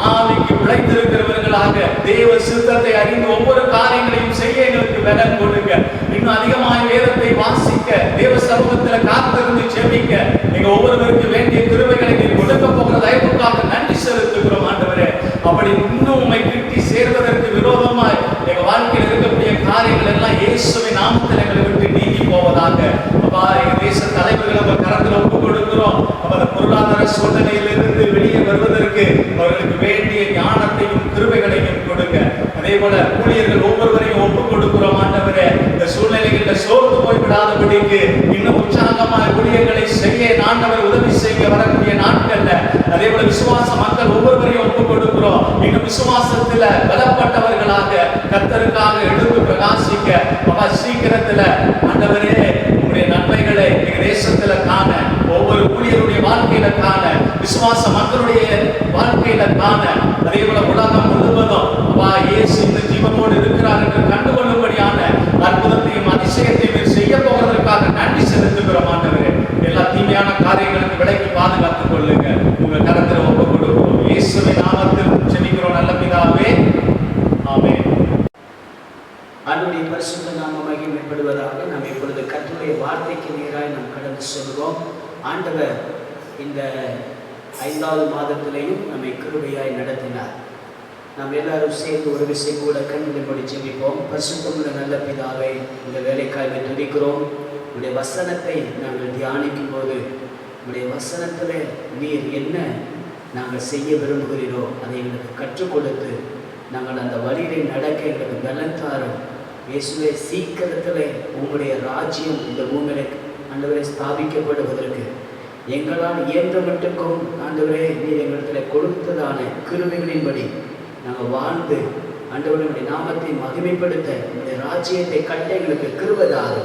Speaker 2: ஆவிக்கு பிழைத்திருக்கிறவர்களாக தேவ சித்தத்தை அறிந்து ஒவ்வொரு காரியங்களையும் செய்ய எங்களுக்கு பலன் கொடுங்க. இன்னும் அதிகமாக வேதத்தை வாசிக்க, தேவ சமூகத்துல காத்திருந்து ஜெபிக்க நீங்க ஒவ்வொருவருக்கு வேண்டிய கிருபைகளை நீர் கொடுக்க போகிற தயவுக்காக நன்றி செலுத்துகிறோம். ஆண்டவரே, அப்படி இன்னும் உண்மை கிட்டி சேர்வதற்கு விரோதமாய் எங்க வாழ்க்கையில் இருக்கக்கூடிய காரியங்கள் எல்லாம் இயேசுவின் நாமத்தில் எங்களை விட்டு நீங்கி போவதாக. அப்பா எங்க தேச தலைவர்கள் நம்ம கரத்தில் ஒப்புக் கொடுக்கிறோம். அந்த பொருளாதார சூழ்நிலையிலிருந்து வெளியே வருவதற்கு அவர்களுக்கு வேண்டிய ஞானத்தையும் கிருபைகளையும் கொடுங்க. அதே போல ஊழியர்கள் ஒவ்வொருவரையும் ஒப்புக் கொடுக்கிறோம். ஆண்டவரே, இந்த சூழ்நிலைகளில் சோர்ந்து போய்விடாதபடிக்கு இன்னும் உற்சாகமாக ஊழியர்களை செய்ய ஆண்டவர் உதவி செய்ய வரக்கூடிய நாட்கள்ல, அதே போல விசுவாச மக்கள் ஒவ்வொருவரையும் ஒப்புக் கொடுக்கிறோம். இன்னும் விசுவாசத்துல பலப்பட்டவர்களாக கர்த்தருக்காக எடுத்து பிரகாசிக்க அப்பா சீக்கிரத்துல ஆண்டவரே உங்களுடைய நன்மைகளை எங்க தேசத்துல காண, ஒவ்வொரு ஊழியருடைய வாழ்க்கையில காண, விசுவாச மக்களுடைய வாழ்க்கையில காண, அதே போல உலகம் முழுவதும் அப்பா இயேசு இந்த ஜீவனோடு இருக்கிறார் என்று கண்டுகொள்ளும்படியான அற்புதத்தையும் அதிசயத்தையும் செய்ய போவதற்காக நன்றி செலுத்துகிறோம். ஆண்டவரே, எல்லா தீமையான காரியங்களுக்கு விலக்கி பாதுகாத்துக் கொள்ளுங்க. உங்க கரத்தில் ஒப்புக் கொடுக்கிறோம். இயேசுவின் நாமத்தில் ஜெபிக்கிறோம் நல்ல பிதாவே, ஆமென்.
Speaker 1: ஆண்டவருடைய பரிசுத்த நாமம் மகிமைப்படுவதாக. நாம் இப்பொழுது கர்த்தருடைய வார்த்தைக்கு நேராக நாம் கடந்து சொல்வோம். ஆண்டவர் இந்த 5வது மாதத்திலேயும் நம்மை கிருபையாய் நடத்தினார். நாம் எல்லாரும் சேர்ந்து ஒரு விஷயம் கூட கண்களை மூடி ஜெபிப்போம். பரிசுத்தமுள்ள நல்ல பிதாவை, இந்த வேலைக்காக துதிக்கிறோம். உடைய வசனத்தை நாங்கள் தியானிக்கும் போது உடைய வசனத்தில் நீர் என்ன நாங்கள் செய்ய விரும்புகிறீரோ அதை எங்களுக்கு கற்றுக் கொடுத்து நாங்கள் அந்த வழியிலே நடக்க எங்களுக்கு பலன் தாரும். இயேசுவே, சீக்கிரத்தில் உங்களுடைய ராஜ்யம் இந்த பூமியில ஆண்டவரை ஸ்தாபிக்கப்படுவதற்கு எங்களால் இயன்ற மட்டுக்கும் ஆண்டவரே நீர் எங்களிடத்தில் கொடுத்ததான கிருபைகளின்படி நாங்கள் வாழ்ந்து ஆண்டவருடைய நாமத்தை மகிமைப்படுத்த உங்களுடைய ராஜ்யத்தை கட்ட எங்களுக்கு கிருபைதாரு.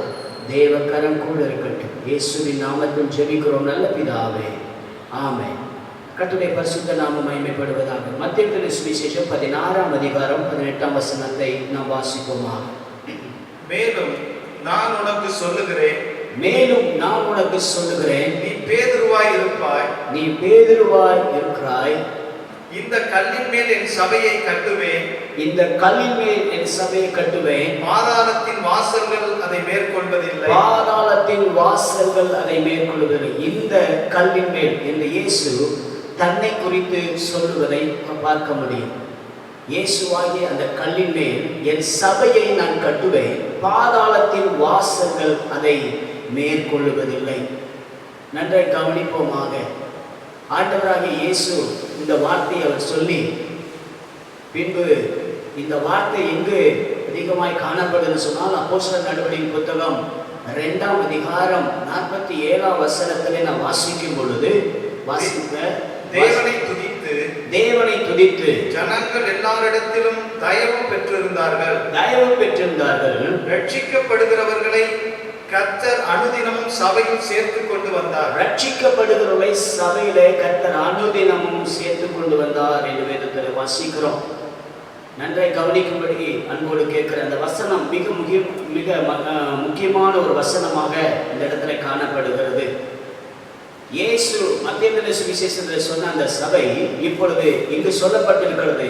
Speaker 1: தேவ கரம் கூட இருக்கட்டும். இயேசுவின் நாமத்தில் ஜெபிக்கிறோம் நல்ல பிதாவே, ஆமென். கர்த்தருடைய பரிசுத்த நாமம் மகிமைப்படுவதாக. மத்தேயு சுவிசேஷம் 16ஆம் அதிகாரம் 18ஆம் வசனத்தை நாம் வாசிப்போமாக.
Speaker 2: மேலும் நான் உனக்கு சொல்லுகிறேன்,
Speaker 1: நீ
Speaker 2: பேதுருவாய் இருப்பாய்,
Speaker 1: நீ பேதுருவாய் இருக்கிறாய்.
Speaker 2: இந்த கல்லின் மேல் என் சபையை கட்டுவேன்,
Speaker 1: இந்த கல்லின் மேல் என் சபையை கட்டுவேன்.
Speaker 2: பாதாளத்தின் வாசல்கள் அதை மேற்கொள்வதில்லை,
Speaker 1: பாதாளத்தின் வாசல்கள் அதை மேற்கொள்வதில்லை. இந்த கல்லின் மேல் என்று இயேசு தன்னை குறித்து சொல்லுவதை பார்க்க முடியும். இயேசுவாகிய அந்த கல்லின் மேல் என் சபையை நான் கட்டுவேன், பாதாளத்தின் வாசல்கள் அதை மேற்கொள்ளுவதில்லை. நன்றாய் கவனிப்போமாக. ஆண்டவராகிய இயேசு இந்த வார்த்தையை அவர் சொல்லி பின்பு இந்த வார்த்தை எங்கு அதிகமாய் காணப்படுதுன்னு சொன்னால் அப்போஸ்தலர் நடவடிக்கை புத்தகம் 2ஆம் அதிகாரம் 47ஆம் வசனத்திலே நான் வாசிக்கும் பொழுது தேவனை துதித்து
Speaker 2: ஜனங்கள் எல்லாரிடத்திலும் தயவு பெற்றிருந்தார்கள், ரட்சிக்கப்படுகிறவர்களை கர்த்தர் அனுதினமும் சபையில் சேர்த்து கொண்டு வந்தார்.
Speaker 1: ரட்சிக்கப்படுகிறவர்களை சபையிலே கர்த்தர் அனுதினமும் சேர்த்து கொண்டு வந்தார் என்று வேதத்தில் வாசிக்கிறோம். நன்றாய் கவனிக்கும்படி அன்போடு கேட்கிற அந்த வசனம் மிக முக்கியமான ஒரு வசனமாக இந்த இடத்துல காணப்படுகிறது. இயேசு மத்தேயு சுவிசேஷத்தில் சொன்ன அந்த சபை இப்பொழுது இங்கு சொல்லப்பட்டிருக்கிறது,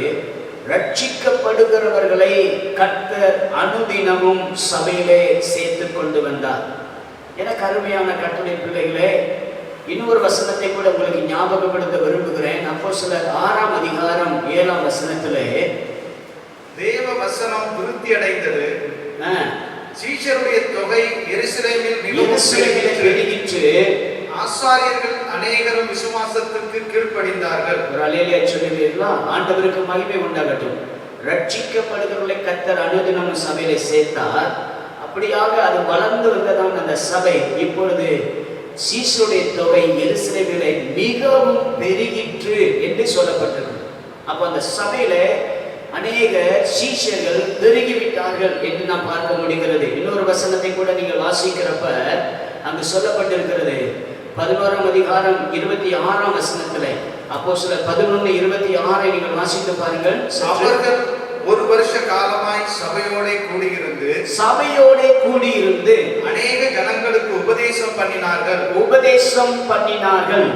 Speaker 1: ரட்சிக்கப்படுகிறவர்களை கர்த்தர் அனுதினமும் சபையிலே சேர்த்து கொண்டு வந்தார். எனக்கு அருமையான கர்த்தருடைய பிள்ளைகளே, இன்னொரு வசனத்தை கூட உங்களுக்கு ஞாபகப்படுத்த விரும்புகிறேன். அப்போஸ்தலர் 6ஆம் அதிகாரம் 7ஆம் வசனத்திலே
Speaker 2: தேவ வசனம் விருத்தி அடைந்தது, சீஷருடைய தொகை எருசலேமில்
Speaker 1: பெருகிற்று,
Speaker 2: ஆசாரியர்கள் அநேகரும் விசுவாசத்திற்கு கீழ்ப்படிந்தார்கள்.
Speaker 1: ஒரு அல்லேலூயா சொல்லுவீர்களா? ஆண்டவருக்கு மகிமை உண்டாகட்டும். ரட்சிக்கப்படுகிறவர்களை கர்த்தர் அனுதினம் சபையிலே சேர்த்தார். அப்படியாக அது வளர்ந்து வந்ததான் அந்த சபை. இப்பொழுது சீஷருடைய தொகை எருசலேமிலே மிகவும் பெருகிற்று என்று சொல்லப்பட்டது. அப்போ அந்த சபையில அநேக சீஷர்கள் பெருகிவிட்டார்கள் என்று நாம் பார்க்க முடிகிறது. இன்னொரு வசனத்தை கூட நீங்கள் வாசிக்கிறப்ப அங்கு சொல்லப்பட்டிருக்கிறது 11ஆம் அதிகாரம் 26ஆம் வசனத்திலே. அப்போஸ்தலர் 11:26 நீங்கள் வாசித்து பாருங்கள்.
Speaker 2: அவர்கள் ஒரு வருஷ காலமாய் சபையோடே கூடியிருந்து அநேக ஜனங்களுக்கு உபதேசம் பண்ணினார்கள்.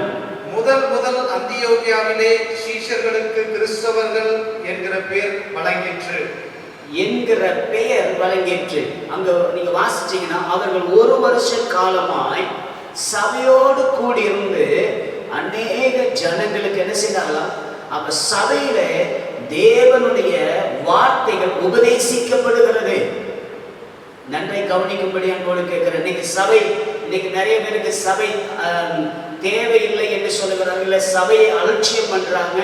Speaker 2: முதல் அந்தியோகியாவிலே சீஷர்களுக்கு கிறிஸ்தவர்கள் என்கிற பெயர் வழங்கிற்று. அங்க நீங்க வாசிச்சீங்கன்னா அவர்கள் ஒரு வருஷ காலமாய் சபையோடு கூடியிருந்து அநேக ஜனங்களுக்கு என்ன செய்தார்களாம்? அப்ப சபையில தேவனுடைய வார்த்தைகள் உபதேசிக்கப்படுகிறது. நன்றை கவனிக்கும்படி அன்போடு கேட்கிறேன். இன்னைக்கு நிறைய பேருக்கு சபை தேவையில்லை என்று சொல்லுகிறார்கள், சபையை அலட்சியம் பண்றாங்க.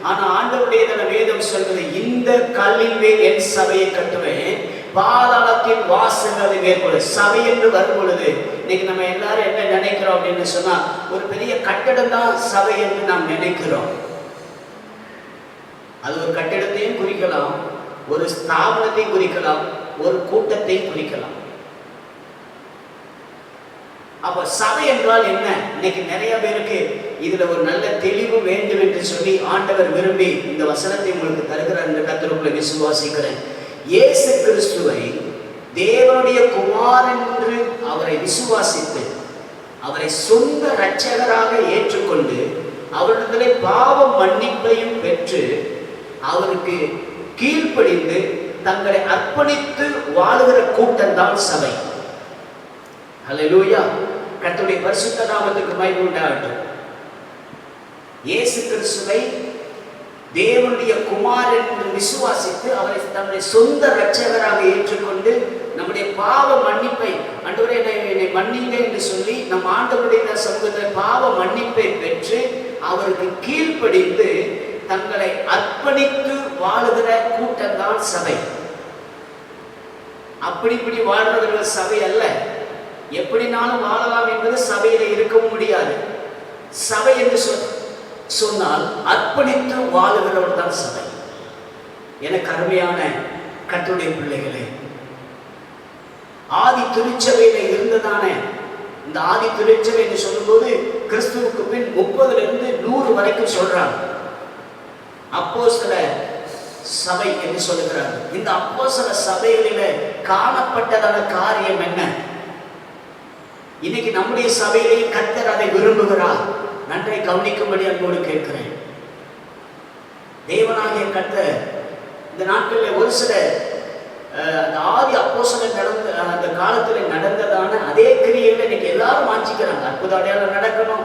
Speaker 2: ஆனா ஆண்டவருடைய வேதம் சொல்வது, இந்த கல்லின் மேல் என் சபையை கட்டுவேன், பாதாளத்தின் வாசல்களை மேற்கொள்ளும். சபை என்று வரும் பொழுது இன்னைக்கு நம்ம எல்லாரும் என்ன நினைக்கிறோம் அப்படின்னு சொன்னா, ஒரு பெரிய கட்டடம் தான் சபை என்று நாம் நினைக்கிறோம். அது ஒரு கட்டிடத்தையும் குறிக்கலாம், ஒரு ஸ்தாபனத்தையும் குறிக்கலாம், ஒரு கூட்டத்தையும் குறிக்கலாம். அப்ப சபை என்றால் என்ன? இன்னைக்கு நிறைய பேருக்கு இதுல ஒரு நல்ல தெளிவு வேண்டும் என்று சொல்லி ஆண்டவர் விரும்பி இந்த வசனத்தை உங்களுக்கு தருகிறார் என்று கர்த்தருக்குள்ள விசுவாசிக்கிறேன். இயேசு கிறிஸ்துவை தேவனுடைய குமாரன் என்று அவரை விசுவாசித்து அவரை சொந்த இரட்சகராக ஏற்றுக்கொண்டு அவரிடத்திலே பாவ மன்னிப்பையும் பெற்று அவருக்கு கீழ்ப்படிந்து தங்களை அர்ப்பணித்து வாழுகிற கூட்டம் தான் சபை. ஹல்லேலூயா! கர்த்தருடைய பரிசுத்த நாமத்துக்கு மகிமை உண்டாகட்டும். இயேசு கிறிஸ்துவை தேவனுடைய குமாரன் என்று விசுவாசித்து அவரை தன்னுடைய சொந்த இரட்சகராக ஏற்றுக்கொண்டு நம்முடைய பாவ மன்னிப்பை, ஆண்டவரே என்னை மன்னிங்க என்று சொல்லி நம் ஆண்டவருடைய சமூகத்தில் பாவ மன்னிப்பை பெற்று அவருக்கு கீழ்ப்படிந்து தங்களை அர்ப்பணித்து வாழுகிற கூட்டம் தான் சபை. அப்படி வாழ்றவர்கள் சபை அல்ல.
Speaker 1: எப்படினாலும் வாழலாம் என்பது சபையில இருக்கவும் முடியாது. சபை என்று சொன்னால் அர்ப்பணித்து வாழுகிறவர் தான் சபை. எனக்கு அருமையான கர்த்தருடைய பிள்ளைகளே, ஆதி திருச்சபையில இருந்ததான இந்த ஆதி திருச்சபை என்று சொல்லும்போது கிறிஸ்துவுக்கு பின் 30 to 100 வரைக்கும் சொல்றாங்க. அப்போஸ்தல சபை என்று சொல்லுகிறார். இந்த அப்போஸ்தல சபைகளிலே காணப்பட்டதான காரியம் என்ன? இன்னைக்கு நம்முடைய சபையிலேயே கர்த்தர் அதை விரும்புகிறார். நன்றை கவனிக்கும்படி அன்போடு கேட்கிறேன். தேவனாகிய கர்த்தர் இந்த நாட்களில் ஒரு சில அந்த ஆதி அப்போஸ்தலர் நடந்த அந்த காலத்தில் நடந்ததான அதே கிரியைகளை இன்னைக்கு எல்லாரும் வாஞ்சிக்கிறாங்க. அற்புத அடையாளம் நடக்கணும்,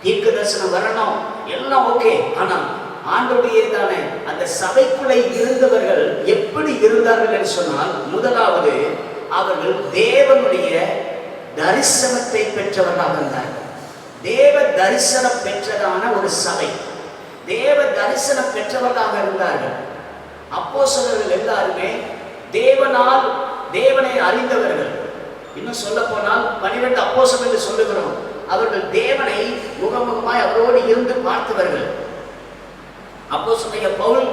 Speaker 1: தீர்க்க தரிசனம் வரணும், எல்லாம் ஓகே. ஆனால் ஆண்டவருடையதான அந்த சபைக்குள்ளே இருந்தவர்கள் எப்படி இருந்தார்கள் என்று சொன்னால், முதலாவது அவர்கள் தேவனுடைய தரிசனத்தை பெற்றவர்களாக இருந்தார்கள். தேவ தரிசனம் பெற்றதான ஒரு சபை, தேவ தரிசனம் பெற்றவர்களாக இருந்தார்கள். அப்போஸ்தலர்கள் எல்லாருமே தேவனால் தேவனை அறிந்தவர்கள். இன்னும் சொல்ல போனால் 12 அப்போஸ்தலர்கள் என்று சொல்லுகிறோம். அவர்கள் தேவனை முகமுகமாய் அவரோடு இருந்து பார்த்தவர்கள். அப்போஸ்தலனாகிய பவுல்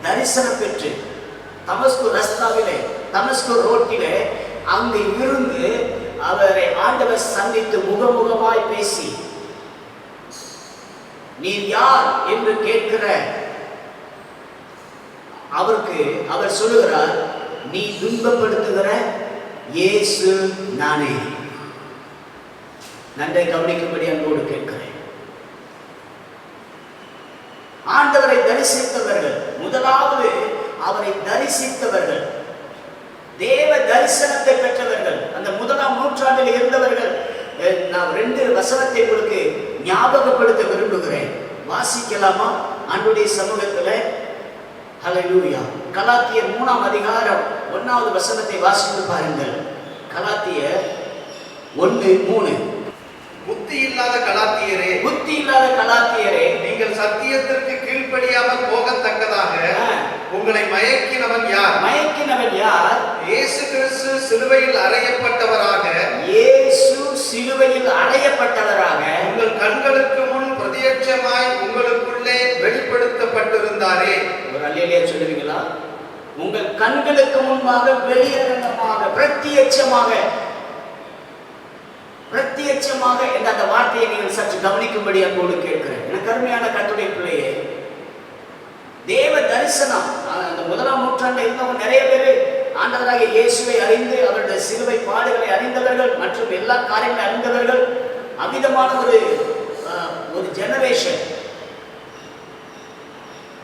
Speaker 1: தரிசனம் பெற்று தமஸ்கு ரஸ்தாவிலே, தமஸ்கு ரோட்டிலே அங்கு இருந்து அவரை ஆண்டவர் சந்தித்து முகமுகமாய் பேசி, நீர் யார் என்று கேட்கிற அவருக்கு அவர் சொல்லுகிறார், நீ துன்பப்படுத்துகிற இயேசு நானே. நன்றை கவனிக்கும்படி அன்போடு கேட்கிறேன். ஆண்டவரை தரிசித்தவர்கள், முதலாவது அவரை தரிசித்தவர்கள், தேவ தரிசனத்தை பெற்றவர்கள், அந்த 1ஆம் நூற்றாண்டில் இருந்தவர்கள். நான் 2 வசனத்தை உங்களுக்கு ஞாபகப்படுத்த விரும்புகிறேன். வாசிக்கலாமா ஆண்டவருடைய சமூகத்தில்? ஹல்லேலூயா. கலாத்தியர் 3ஆம் அதிகாரம் 1வது வசனத்தை வாசித்து பாருங்கள். கலாத்தியர் 1:3.
Speaker 3: புத்தி இல்லாத கலாத்தியரே,
Speaker 1: புத்தி இல்லாத கலாத்தியரே,
Speaker 3: நீங்கள் சத்தியத்திற்கு கீழ்ப்படியாமல் போகத்தக்கதாக உங்களை மயக்கினவன் யார்?
Speaker 1: மயக்கினவன் யார்?
Speaker 3: இயேசு கிறிஸ்து சிலுவையில் அறையப்பட்டவராக,
Speaker 1: இயேசு சிலுவையில் அறையப்பட்டவராக
Speaker 3: உங்கள் கண்களுக்கு முன் பிரத்யட்சமாய் உங்களுக்குள்ளே வெளிப்படுத்தப்பட்டிருந்தாரே. ஒரு
Speaker 1: அல்லேலூயா சொல்லுவீங்களா? உங்கள் கண்களுக்கு முன்பாக வெளியரங்கமாக பிரத்யட்சமாக என்ற அந்த வார்த்தையை நீங்கள் சற்று கவனிக்கும்படி அன்போடு கேட்கிறேன். எனக்கு அருமையான கர்த்தருடைய பிள்ளையே, தேவ தரிசனம். அந்த 1ஆம் நூற்றாண்டில் இருந்தவங்க நிறைய பேர் ஆண்டவராகிய இயேசுவை அறிந்து அவருடைய சிலுவை பாடுகளை அறிந்தவர்கள் மற்றும் எல்லா காரியங்களை அறிந்தவர்கள். அமிதமான ஒரு ஜெனரேஷன்.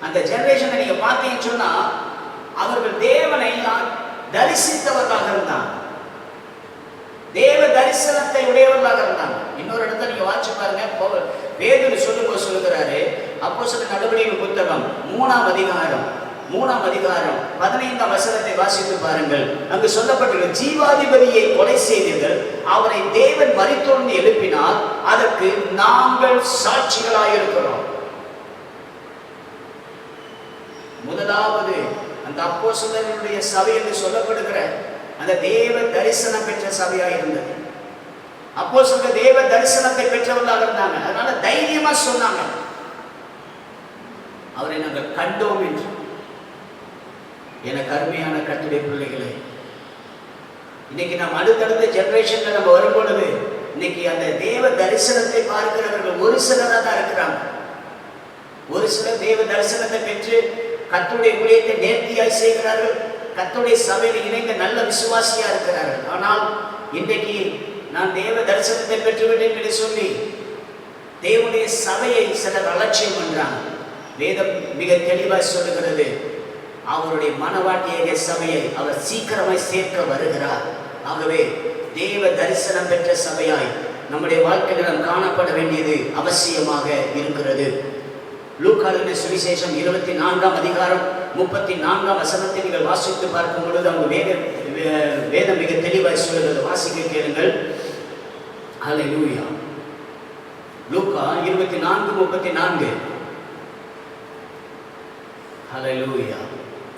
Speaker 1: அந்த ஜெனரேஷனை நீங்க பார்த்தீங்கன்னு சொன்னா அவர்கள் தேவனை தரிசித்தவர்களாக இருந்தாங்க, தேவ தரிசனத்தை உடையவர்களாக இருந்தாங்க. இன்னொரு இடத்துல நீங்க வாட்சி பாருங்க. வேதம் சொல்லும்போது சொல்லுகிறாரு, அப்போஸ்தலர் நடவடிக்கைகள் புத்தகம் 3ஆம் அதிகாரம் 15ஆம் வசனத்தை வாசித்து பாருங்கள். அங்கு சொல்லப்பட்டுள்ள ஜீவாதிபதியை கொலை செய்தீர்கள், அவரை தேவன் மரித்தோர்ந்து எழுப்பினார், அதற்கு நாங்கள் சாட்சிகளாயிருக்கிறோம். முதலாவது அந்த அப்போஸ்தலருடைய சபை என்று சொல்லப்படுகிற அந்த தேவ தரிசனம் பெற்ற சபையாக இருந்தது. அப்போஸ்தலர் தேவ தரிசனத்தை பெற்றவர்களாக இருந்தாங்க. அதனால தைரியமா சொன்னாங்க, அவரை நாங்கள் கண்டோம் என்று. எனக்கு அருமையான கர்த்தருடைய பிள்ளைகளே, இன்னைக்கு நாம் அடுத்தடுத்த ஜெனரேஷன்ல நம்ம வரும்பொழுது இன்னைக்கு அந்த தேவ தரிசனத்தை பார்க்கிறவர்கள் ஒரு சிலராக தான் இருக்கிறாங்க. ஒரு சிலர் தேவ தரிசனத்தை பெற்று கர்த்தருடைய ஊழியத்தை நேர்த்தியாய் செய்கிறார்கள், கர்த்தருடைய சபையில் இணைந்த நல்ல விசுவாசியா இருக்கிறார்கள். ஆனால் இன்றைக்கு நான் தேவ தரிசனத்தை பெற்றுவிட்டேன் என்று சொல்லி தேவனுடைய சபையை சிலர் அலட்சியம் பண்றாங்க. வேதம் மிக தெளிவாய் சொல்லுகிறது, அவருடைய மனவாட்டிய சபையை அவர் சீக்கிரமாய் சேர்க்க வருகிறார். ஆகவே தேவ தரிசனம் பெற்ற சபையாய் நம்முடைய வாழ்க்கையில் நாம் காணப்பட வேண்டியது அவசியமாக இருக்கிறது. லூக்காவின் சுவிசேஷம் 24ஆம் அதிகாரம் 34ஆம் வசனத்தை நீங்கள் வாசித்து பார்க்கும் பொழுது அவங்க வேதம் மிக தெளிவாய் சொல்லுகிறது. வாசிக்க கேளுங்கள். ஹல்லேலூயா. லூக்கா 24:34. ஹல்லேலூயா.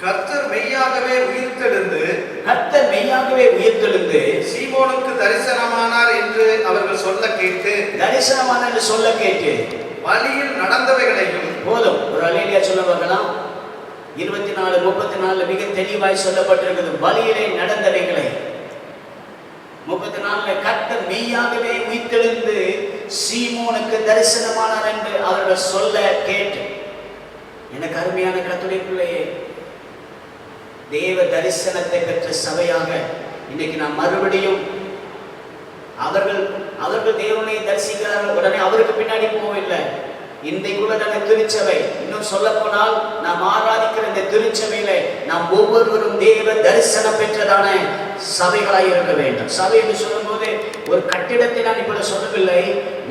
Speaker 3: கர்த்தர் மெய்யாகவே உயிர்த்தெழுந்து
Speaker 1: கர்த்தர் மெய்யாகவே உயிர்த்தெழுந்து
Speaker 3: சீமோனுக்கு தரிசனமானார் என்று அவர்கள் சொல்ல கேட்டு
Speaker 1: தரிசனமான என்று சொல்ல கேட்டு
Speaker 3: வழியில் நடந்தவைகளையும்
Speaker 1: போதும். ஒரு அல்லேலூயா சொல்ல பார்க்கலாம். 24:34 மிக தெளிவாய் சொல்லப்பட்டிருக்கிறது. வழியிலே நடந்தவைகளை 34 கர்த்தர் மெய்யாகவே உயிர்த்தெழுந்து சீமோனுக்கு தரிசனமானார் என்று அவர்கள் சொல்ல கேட்டு. எனக்கு அருமையான கர்த்தருடைய பிள்ளையே, தேவ தரிசனத்தை பெற்ற சபையாக இன்னைக்கு நாம் மறுபடியும் அவர்கள் தேவனை தரிசிக்கிறார்கள், உடனே அவருக்கு பின்னாடி போகவில்லை. இன்றைக்குள்ள நம்ம திருச்சபை, இன்னும் சொல்ல போனால் நாம் ஆராதிக்கிற இந்த திருச்சபையில நாம் ஒவ்வொருவரும் தேவ தரிசனம் பெற்றதான சபைகளாய் இருக்க வேண்டும். சபை என்று சொல்லும் போது ஒரு கட்டிடத்தை நான் இப்ப சொல்லவில்லை.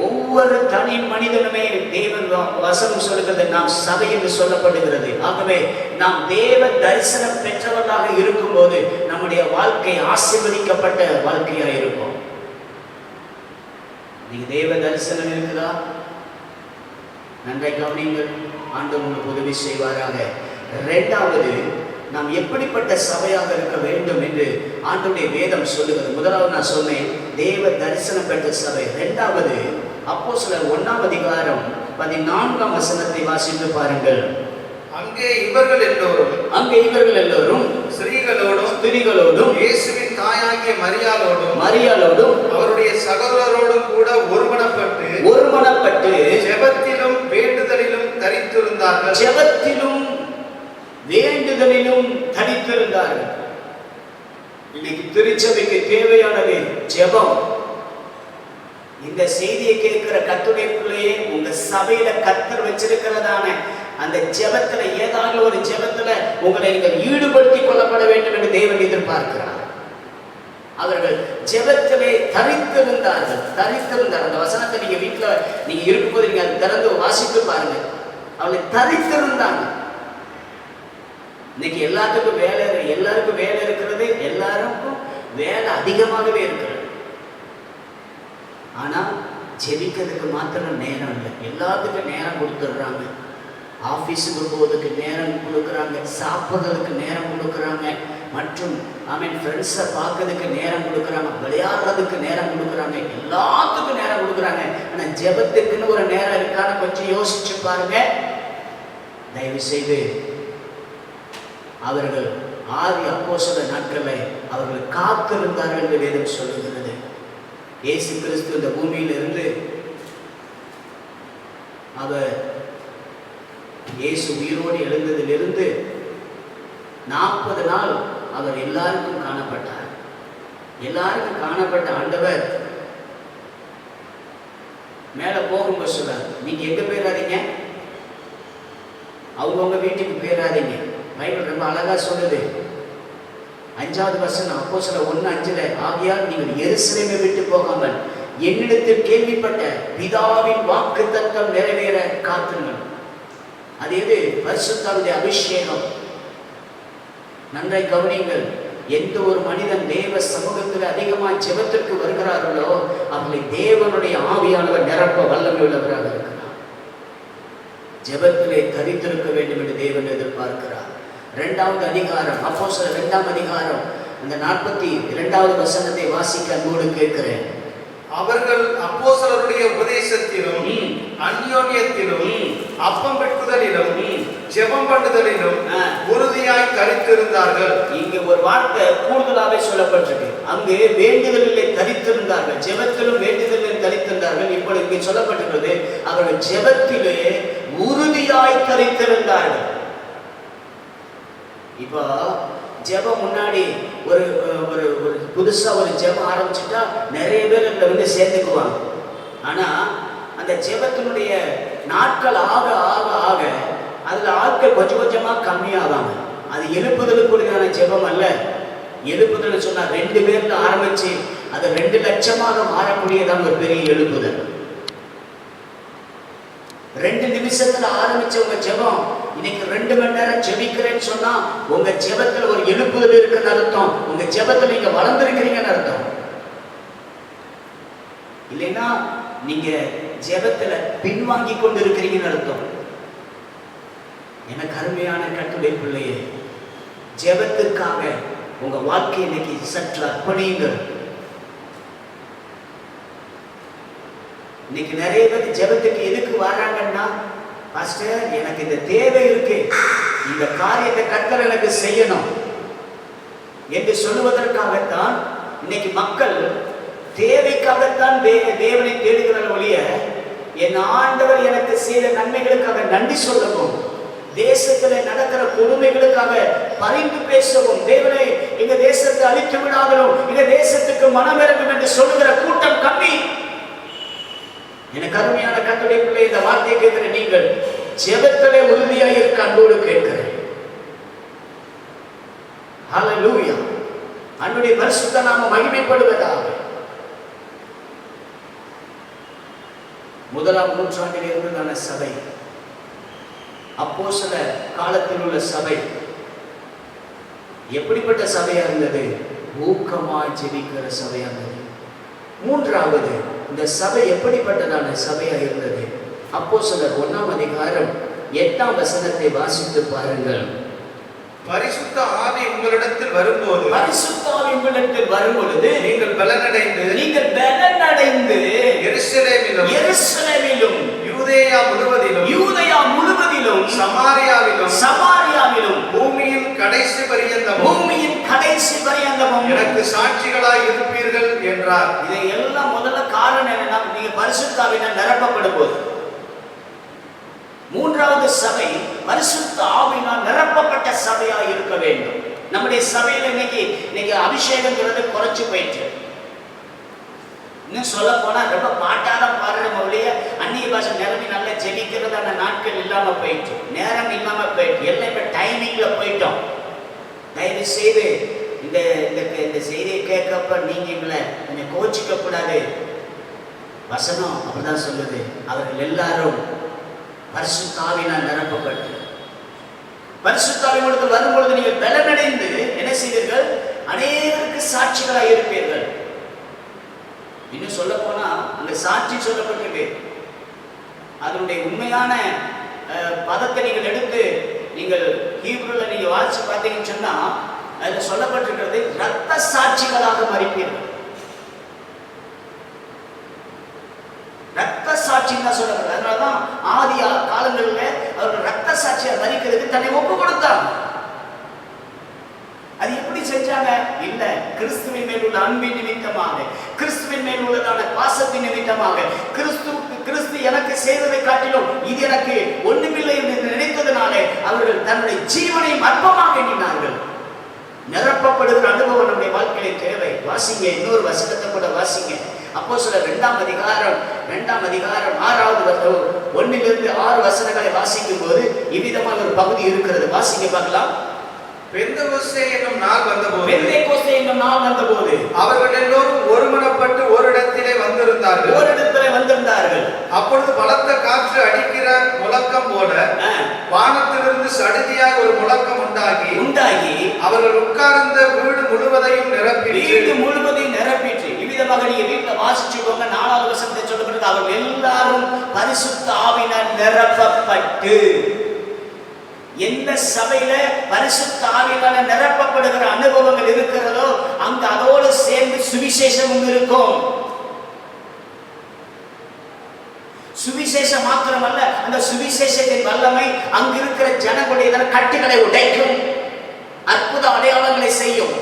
Speaker 1: ஒவ்வொரு தனி மனிதனுமே தேவன் வசனம் சொல்லுகிறது, நாம் சபை என்று சொல்லப்படுகிறது. ஆகவே நாம் தேவ தரிசனம் பெற்றவர்களாக இருக்கும் போது நம்முடைய வாழ்க்கை ஆசீர்வதிக்கப்பட்ட வாழ்க்கையாக இருக்கும். நீங்க தேவ தரிசனம் இருக்குதா? நன்றை கவனிங்கள். ஆண்டவர் உங்களுக்கு உதவி செய்வாராக. இரண்டாவது, நாம் எப்படிப்பட்ட சபையாக இருக்க வேண்டும் என்று ஆண்டவருடைய வேதம் சொல்லுகிறது. முதலாவது நான் சொன்னேன் தேவ தரிசனம் பெற்ற சபை. இரண்டாவது, அப்போஸ்தலர் 1ஆம் அதிகாரம் 14ஆம் வசனத்தை வாசித்து பாருங்கள்.
Speaker 3: அங்கே இவர்கள் எல்லோரும் ஸ்திரீகளோடும் இயேசுவின் தாயாகிய மரியாளோடும் அவருடைய சகோதரரோடும் கூட ஒருமனப்பட்டு ஜெபத்திலும் வேண்டுதலிலும் தரித்திருந்தார்கள். இன்னைக்கு திருச்சபைக்கு தேவையானது ஜெபம். இந்த செய்தியை கேட்கிற கர்த்தருடைய பிள்ளையே, உங்க சபையில கர்த்தர் வச்சிருக்கிறதான அந்த ஜெபத்துல ஏதாவது ஒரு ஜெபத்துல உங்களை நீங்கள் ஈடுபடுத்திக் கொள்ளப்பட வேண்டும் என்று தேவன் எதிர்பார்க்கிறார். அவர்கள் ஜெபத்திலே தரித்திருந்தார்கள். அந்த வசனத்தை நீங்க வீட்டுல நீங்க இருக்கும்போது நீங்க அதை திறந்து வாசித்து பாருங்க. அவர்கள் தரித்திருந்தாங்க. இன்னைக்கு எல்லாருக்கும் வேலை இருக்கிறது, எல்லாருக்கும் வேலை அதிகமாகவே இருக்கிறது. ஆனா ஜெபிக்கிறதுக்கு மாத்திரம் நேரம் இல்லை. எல்லாத்துக்கும் நேரம் கொடுத்துடுறாங்க. ஆஃபீஸுக்கு போவதுக்கு நேரம் கொடுக்குறாங்க, சாப்பிட்றதுக்கு நேரம் கொடுக்குறாங்க, மற்றும் ஃப்ரெண்ட்ஸை பார்க்கறதுக்கு நேரம் கொடுக்குறாங்க, விளையாடுறதுக்கு நேரம் கொடுக்குறாங்க, எல்லாத்துக்கும் நேரம் கொடுக்குறாங்க. ஆனால் ஜெபத்துக்குன்னு ஒரு நேரம் இருக்கான்னு கொஞ்சம் யோசிச்சு பாருங்க. தயவு செய்து அவர்கள் 6 அப்போஸ்தலர் நாட்களில் அவர்கள் காத்திருந்தார்கள் என்று வேதம் சொல்லுகிறது. இயேசு கிறிஸ்து இந்த பூமியிலிருந்து அவர் இயேசு உயிரோடு எழுந்ததிலிருந்து 40 நாள் அவர் எல்லாருக்கும் காணப்பட்டார். எல்லாருக்கும் காணப்பட்ட ஆண்டவர் மேல போகும்போது சொல்றார், நீங்க எங்க போயிடாதீங்க, அவங்கவுங்க வீட்டுக்கு போயிடாதீங்க. பைபிள் ரொம்ப அழகா சொல்லுது. 5வது வசனம் அப்போஸ்தலர் 1:5, ஆகையால் நீங்கள் எருசலேமை விட்டு போகாமல் என்னிடத்தில் கேள்விப்பட்ட பிதாவின் வாக்குத்தத்தம் நிறைவேற காத்துங்கள். அது எது? பரிசுத்தாவினுடைய அபிஷேகம். நன்றாய் கவனிங்கள். எந்த ஒரு மனிதன் தேவ சமூகத்தில் அதிகமாக ஜெபத்திற்கு வருகிறார்களோ அவர்களை தேவனுடைய ஆவியானவர் நிரப்ப வல்லமை உள்ளவராக இருக்கிறார். ஜெபத்திலே தரித்திருக்க வேண்டும் என்று தேவன் எதிர்பார்க்கிறார். 2வது அதிகாரம் அப்போஸ்தலர் 2ஆம் அதிகாரம் அந்த 42வது வசனத்தை வாசிக்க அன்போடு கேட்கிறேன். அவர்கள் அப்போஸ்தலருடைய உபதேசத்திலும் அந்யோன்யத்திலும் அப்பம் வெட்டுதலிலும் ஜெபம் பண்ணுதலிலும் உறுதியாய் தரித்திருந்தார்கள்.
Speaker 1: இங்கு ஒரு வார்த்தை கூடுதலாக சொல்லப்பட்டிருக்கு. அங்கு வேண்டுதலிலே தரித்திருந்தார்கள், ஜெபத்திலும் வேண்டுதலில் தரித்திருந்தார்கள். இப்பொழுது இங்கே சொல்லப்பட்டிருக்கிறது அவர்கள் ஜெபத்திலே உறுதியாய் தரித்திருந்தார்கள். இப்போ ஜெபம் முன்னாடி ஒரு ஒரு புதுசா ஒரு ஜெபம் ஆரம்பிச்சுட்டா நிறைய பேர் அதில் வந்து சேர்ந்துக்குவாங்க. ஆனா அந்த ஜெபத்தினுடைய நாட்கள் ஆக ஆக ஆக அதுல ஆட்கள் கொஞ்சம் கொஞ்சமா கம்மியாவாங்க. அது எழுப்புதலுக்குள்ளான ஜெபம் அல்ல. எழுப்புதல் சொன்னா 2 பேர்ல ஆரம்பிச்சு அது 2 லட்சமாக மாறக்கூடியதான் ஒரு பெரிய எழுப்புதல். 2 நிமிஷத்துல ஆரம்பிச்சவங்க ஜெபம் இன்னைக்கு 2 மணி நேரம் ஜெபிக்கிறேன்னு சொன்னா உங்க ஜெபத்துல ஒரு எழுப்புதல் இருக்குன்னு அர்த்தம். உங்க ஜெபத்துல நீங்க வளர்ந்துருக்கிறீங்கன்னு அர்த்தம். இல்லைன்னா நீங்க ஜெபத்துல பின்வாங்கி கொண்டு இருக்கிறீங்கன்னு அர்த்தம். எனக்கு அருமையான கர்த்தருடைய பிள்ளையே, ஜெபத்துக்காக
Speaker 3: உங்க வாழ்க்கை இன்னைக்கு சற்று அர்ப்பணிங்க. இன்னைக்கு நிறைய பேர் ஜெபத்துக்கு எதுக்கு வர்றாங்கன்னா, பாஸ்டர் எனக்கு இந்த தேவை இருக்கு, இந்த காரியத்தை கர்த்தர் எனக்கு செய்யணும் என்று சொல்லுவதற்காகத்தான் இன்னைக்கு மக்கள் தேவைக்காகத்தான் தேவனை தேடுகிறார் ஒழிய, என் ஆண்டவர் எனக்கு செய்த நன்மைகளுக்காக நன்றி சொல்லவும், தேசத்தில் நடக்கிற கொடுமைகளுக்காக பரிந்து பேசவும், தேவனை எங்க தேசத்தை அழித்து விடாதலும், எங்க தேசத்துக்கு மனம் இறங்கும் என்று சொல்லுகிற கூட்டம் கம்மி. எனக்கு அருமையான கர்த்தருடைய பிள்ளை, இந்த வார்த்தையை கேட்கிற நீங்கள் ஜெபத்திலே உறுதியாக இருக்க அன்போடு கேட்கிறேன். ஹல்லேலூயா. அன்னுடைய பரிசுத்த நாமம் மகிமைப்படுவதாக. முதலாம் நூற்றாண்டில் இருந்ததான சபை, அப்போஸ்தலர் காலத்தில் உள்ள சபை எப்படிப்பட்ட சபையா இருந்தது? ஊக்கமாய் ஜெபிக்கிற சபையா இருந்தது. மூன்றாவது, இந்த சபை எப்படிப்பட்டதான சபையா இருந்தது? அப்போஸ்தலர் 1ஆம் அதிகாரம் 8ஆம் வசனத்தை வாசித்து பாருங்கள்.
Speaker 2: பரிசுத்த ஆவி உங்களிடத்தில் வரும்போது,
Speaker 3: பரிசுத்த ஆவி உங்களிடத்தில் வரும்பொழுது
Speaker 2: நீங்கள் பலனடைந்து
Speaker 3: எருசலேமிலும்
Speaker 2: யூதேயா முழுவதிலும்
Speaker 3: சமாரியாவிலும்
Speaker 2: பூமியின் கடைசி பரியந்தமும் எனக்கு சாட்சிகளாய் இருப்பீர்கள் என்றார்.
Speaker 3: இதை எல்லாம் முதல்ல காரணம் என்னன்னா, நீங்க பரிசுத்த ஆவியினால் நிரப்பப்படும் போது. மூன்றாவது சபை பரிசுத்த ஆவியினால் நிரப்பப்பட்ட சபையா இருக்க வேண்டும். நம்முடைய சபையில இன்னைக்கு அபிஷேகம்ங்கிறது குறைச்சு போயிடுச்சு. இன்னும் சொல்ல போனா ரொம்ப பாட்டாதான் பாடுற ஒழிய அந்நிய பாஷை நிரம்பி நல்லா ஜெபிக்கிறதான நாட்கள் இல்லாம போயிட்டு, நேரம் இல்லாம போயிட்டு, எல்லாம் இப்ப டைமிங்ல போயிட்டோம். தயவு செய்து இந்த செய்தியை கேட்கப்ப நீங்க எங்களை கொஞ்சம் கோச்சிக்க கூடாது. வசனம் அப்படிதான் சொல்லுது. அவர்கள் எல்லாரும் பரிசுத்த ஆவியினால் நிரப்பப்பட்டு, பரிசுத்த ஆவியினால் வரும்பொழுது நீங்கள் பலனடைந்து என்ன செய்வீர்கள்? அநேகருக்கு சாட்சிகளாக இருப்பீர்கள். இன்னும் சொல்ல போனா அங்க சாட்சி சொல்லப்பட்டிருக்கு. அதனுடைய உண்மையான பதத்தை நீங்கள் எடுத்து நீங்கள் ஹீப்ருல நீங்க வாசிச்சு பார்த்தீங்கன்னு சொன்னா, அதுல சொல்லப்பட்டிருக்கிறது இரத்த சாட்சிகளாக மறிப்பீர்கள். ரத்த சாட்சின்னு தான் சொல்லப்படுது. அதனாலதான் ஆதி காலங்களில் அவர்கள் ரத்த சாட்சியை மறிக்கிறதுக்கு தன்னை ஒப்பு கொடுத்தாங்க. அது எப்படி செஞ்சாங்க? இல்ல, கிறிஸ்துவின் மேல் உள்ள அன்பின் நிமித்தமாக, கிறிஸ்துவின் மேல் உள்ளதான பாசத்தின் நிமித்தமாக, கிறிஸ்து எனக்கு செய்ததை காட்டிலும் இது எனக்கு ஒண்ணுமில்லை என்று நினைத்ததுனாலே அவர்கள் தன்னுடைய ஜீவனையும் அற்பமாக எண்ணினார்கள். நிரப்பப்படுகிற அனுபவம் நம்முடைய வாழ்க்கையில தேவை. வாசிங்க, இன்னொரு வசனத்தை கூட வாசிங்க. அப்போஸ்தலர் 2ஆம் அதிகாரம் 6வது 1லிருந்து 6 வசனங்களை வாசிக்கும் போது இவ்விதமாக ஒரு பகுதி இருக்கிறது. வாசிங்க பார்க்கலாம்.
Speaker 2: பெந்தெகோஸ்தே என்னும் நாள் வந்தபோது அவர்கள் எல்லோரும் ஒருமனப்பட்டு ஓரிடத்திலே வந்திருந்தார்கள். அப்பொழுது பலத்த காற்று அடிக்கிற முழக்கம் போல வானத்திலிருந்து சடுதியாக ஒரு முழக்கம் உண்டாகி அவர்கள் உட்கார்ந்த வீடு முழுவதையும் நிரப்பிற்று. இவ்விதமாக நீங்க வீட்டுல வாசிச்சுக்கோங்க. 4வது வசனத்தை சொல்லப்பட்டது, அவர்கள் எல்லாரும் பரிசுத்த ஆவியினால் நிரப்பப்பட்டு. எந்த சபையில பரிசுத்த ஆவியினால நிரப்பப்படுகிற அனுபவங்கள் இருக்கிறதோ அங்க அதோடு சேர்ந்து சுவிசேஷமும் இருக்கும். சுவிசேஷம் மாத்திரமல்ல, அந்த சுவிசேஷத்தின் வல்லமை அங்க இருக்கிற ஜனங்களுடைய கட்டுகளை உடைக்கும், அற்புத அடையாளங்களை செய்யும்.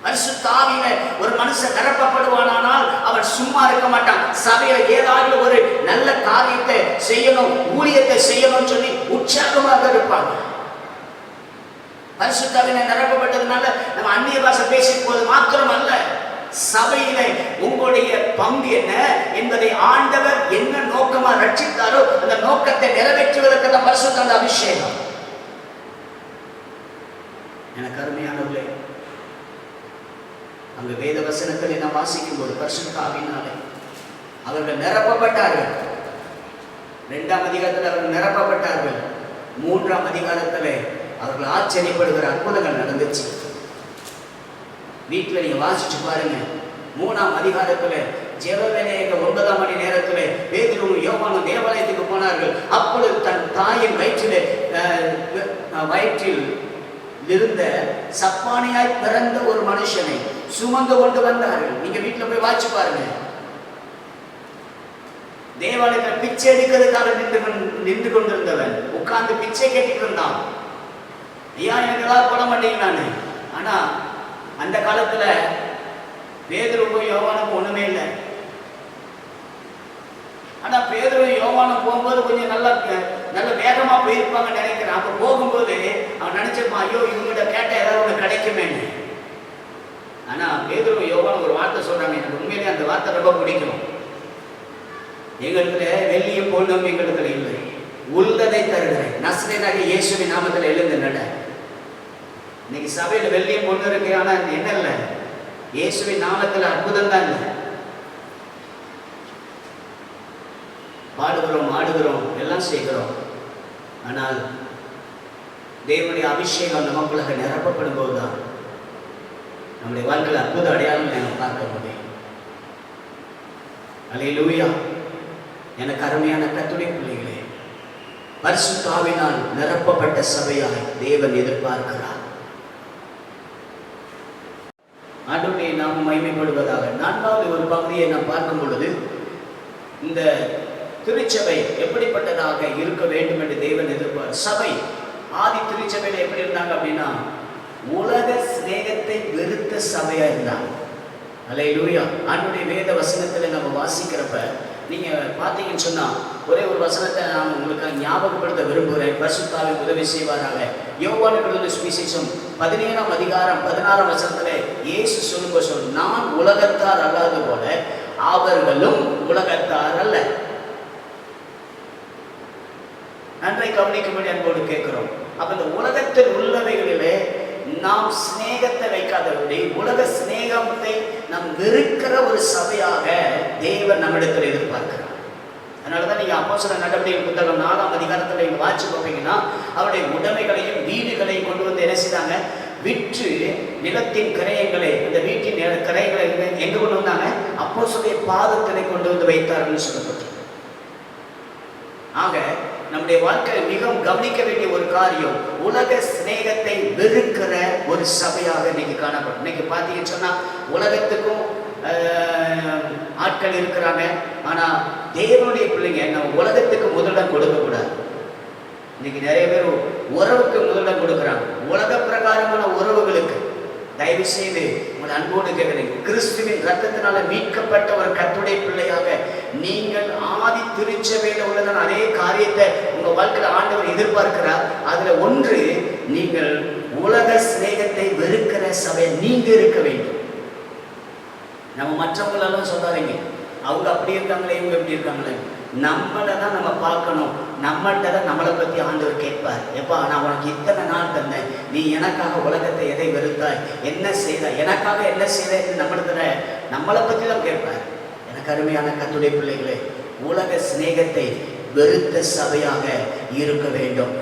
Speaker 2: பரிசுத்த ஆவியில ஒரு மனுஷன் நிரப்பப்படுவானால் அவன் சும்மா இருக்க மாட்டான். சபையில ஏதாவது ஒரு நல்ல காரியத்தை செய்யணும், ஊழியத்தை செய்யணும்னு சொல்லி உற்சாகமாக இருப்பாங்க. பரிசுத்த ஆவியில நிரப்பப்பட்டதுனால நம்ம அந்நிய பாஷை பேசும் போது மாத்திரம் அல்ல, சபையில உங்களுடைய பங்கு என்ன என்பதை ஆண்டவர் என்ன நோக்கமா ரட்சித்தாரோ அந்த நோக்கத்தை நிறைவேற்றுவதற்கு தான் பரிசுத்த அந்த அபிஷேகம். எனக்கு அருமையானவர்களே, அங்கு வேத வசனத்தில் நாம் வாசிக்கும் போது பரிசுத்த ஆவியினாலே அவர்கள் நிரப்பப்பட்டார்கள். 2ஆம் அதிகாரத்தில் அவர்கள் நிரப்பப்பட்டார்கள். 3ஆம் அதிகாரத்தில் அவர்கள் ஆச்சரியப்படுகிற அற்புதங்கள் நடந்துச்சு. வீட்டில் நீங்க வாசிச்சு பாருங்க. 3ஆம் அதிகாரத்தில் ஜெப வேலையை 9ஆம் மணி நேரத்தில் பேதுருவும் யோவானும் தேவாலயத்துக்கு போனார்கள். அப்பொழுது தன் தாயின் வயிற்றில்
Speaker 3: இருந்த சப்பானியாய் பிறந்த ஒரு மனுஷனை சுமந்து கொண்டு வந்தார்கள். நீங்க வீட்டுல போய் வாட்சி பாருங்க. தேவாலயத்தில் பிச்சை எடுக்கிறதுக்காக நின்று கொண்டிருந்தவன் உட்கார்ந்து பிச்சை கேட்டுட்டு இருந்தான். ஐயா எனக்கு ஏதாவது போட மாட்டேங்கிறானு. ஆனா அந்த காலத்துல பேதுருவும் யோவானுக்கும் ஒண்ணுமே இல்லை. ஆனா பேதுருவும் யோவானும் போகும்போது கொஞ்சம் நல்ல வேகமா போயிருப்பாங்க நினைக்கிறேன். அப்ப போகும்போது அவன் நினைச்சிருப்பான், ஐயோ இவங்கிட்ட கேட்ட ஏதாவது ஒண்ணு கிடைக்குமேன்னு. ஆனா பேதுருவும் யோவானும் ஒரு வார்த்தை சொல்றாங்க, எனக்கு உண்மையிலே அந்த வார்த்தை ரொம்ப பிடிக்கும். எங்களுக்கு வெள்ளியும் பொண்ணும் எங்களுக்கு இல்லை, உள்ளதை தருகிறேன், நசரேயனாகிய இயேசுவின் நாமத்தில் எழுந்து நட. இன்னைக்கு சபையில வெள்ளியும் பொண்ணு இருக்கு, ஆனா என்ன இல்லை, இயேசுவின் நாமத்தில் அற்புதம் தான் இல்லை. பாடுகிறோம், ஆடுகிறோம், எல்லாம் செய்கிறோம். ஆனால் தேவனுடைய அபிஷேகம் நமக்குள்ளாக நிரப்பப்படும் போதுதான் நம்முடைய வாழ்க்கையில் அற்புத அடையாளம் நாம் பார்க்க முடியும். அல்லேலூயா. எனக்கு அருமையான கர்த்தருடைய பிள்ளைகளே, பரிசுத்த ஆவியினால் நிரப்பப்பட்ட சபையாய் தேவன் எதிர்பார்க்கிறார். ஆண்டவருடைய நாமம் மகிமைப்படுவதாக. நான்காவது ஒரு பகுதியை நாம் பார்க்கும் பொழுது, இந்த திருச்சபை எப்படிப்பட்டதாக இருக்க வேண்டும் என்று தேவன் எதிர்பார்க்கிறார். சபை ஆதி திருச்சபையில எப்படி இருந்தாங்க அப்படின்னா, உலக சிநேகத்தை வெறுத்த சபையா இருந்தாங்க. அல்லேலூயா. ஆண்டவருடைய வேத வசனத்துல நம்ம வாசிக்கிறப்ப நீங்க பார்த்தீங்கன்னு சொன்னா, ஒரே ஒரு வசனத்தை நான் உங்களுக்கு ஞாபகப்படுத்த விரும்புகிறேன். பரிசுத்த ஆவியானவர் உதவி செய்வாராக. யோவானுக்கு எழுதின சுவிசேஷம் 17ஆம் அதிகாரம் 16ஆம் வசனத்துல இயேசு சொல்லும்போது, நான் உலகத்தார் அல்லாது போல அவர்களும் உலகத்தார் அல்ல. நன்றை கவனிக்கும்படி அன்போடு கேட்கிறோம். அப்ப இந்த உலகத்தில் உள்ளவைகளிலே நாம் சிநேகத்தை வைக்காதபடி, உலக சிநேகத்தை நாம் வெறுக்கிற ஒரு சபையாக தேவன் நம்மிடத்தில் எதிர்பார்க்கிறார். அதனாலதான் நீங்க அப்போஸ்தலர் நடவடிக்கைகள் புத்தகம் 4ஆம் அதிகாரத்துல நீங்க வாட்சி பார்ப்பீங்கன்னா, அவருடைய உடைமைகளையும் வீடுகளையும் கொண்டு வந்து என்ன செய்தாங்க, விற்று நிலத்தின் கிரயங்களை, அந்த வீட்டின் கிரயங்களை எங்க கொண்டு வந்தாங்க, அப்போஸ்தலருடைய பாதத்திலே கொண்டு வந்து வைத்தார்கள் சொல்லப்பட்டு. ஆக நம்முடைய வாழ்க்கையில் மிகவும் கவனிக்க வேண்டிய ஒரு காரியம், உலக சிநேகத்தை வெறுக்கிற ஒரு சபையாக இன்னைக்கு காணப்படும். இன்னைக்கு பார்த்தீங்கன்னு சொன்னா, உலகத்துக்கும் ஆட்கள் இருக்கிறாங்க. ஆனா தேவனுடைய பிள்ளைங்க நம்ம உலகத்துக்கு முதலிடம் கொடுக்க கூடாது. இன்னைக்கு நிறைய பேர் உறவுக்கு முதலிடம் கொடுக்குறாங்க, உலக பிரகாரமான உறவுகளுக்கு. தயவு செய்து உங்கள் அன்போடு கேட்கிறேன், கிறிஸ்துவின் ரத்தத்தினால மீட்கப்பட்ட ஒரு கர்த்தருடைய பிள்ளையாக நீங்கள் ஆதி திருச்சபையில உள்ளதான அதே காரியத்தை உங்க வாழ்க்கையில ஆண்டவர் எதிர்பார்க்கிறார். அதுல ஒன்று, நீங்கள் உலக சிநேகத்தை வெறுக்கிற சபையை நீங்க இருக்க வேண்டும். நம்ம மற்றவங்களெல்லாம் சொல்லாதீங்க, அவங்க அப்படி இருக்காங்களே, இவங்க எப்படி இருக்காங்களே. நம்மளை தான் நம்ம பார்க்கணும். நம்மள்கிட்ட தான் நம்மளை பற்றி ஆண்டவர் கேட்பார். எப்பா, நான் உனக்கு இத்தனை நாள் தந்தேன், நீ எனக்காக உலகத்தை எதை வெறுத்தாய், என்ன செய்தாய், எனக்காக என்ன செய்தாய், நம்மளை பற்றி தான் கேட்பார். எனக்கு அருமையான கர்த்தருடைய பிள்ளைகளே, உலக சிநேகத்தை வெறுத்த சபையாக இருக்க வேண்டும்.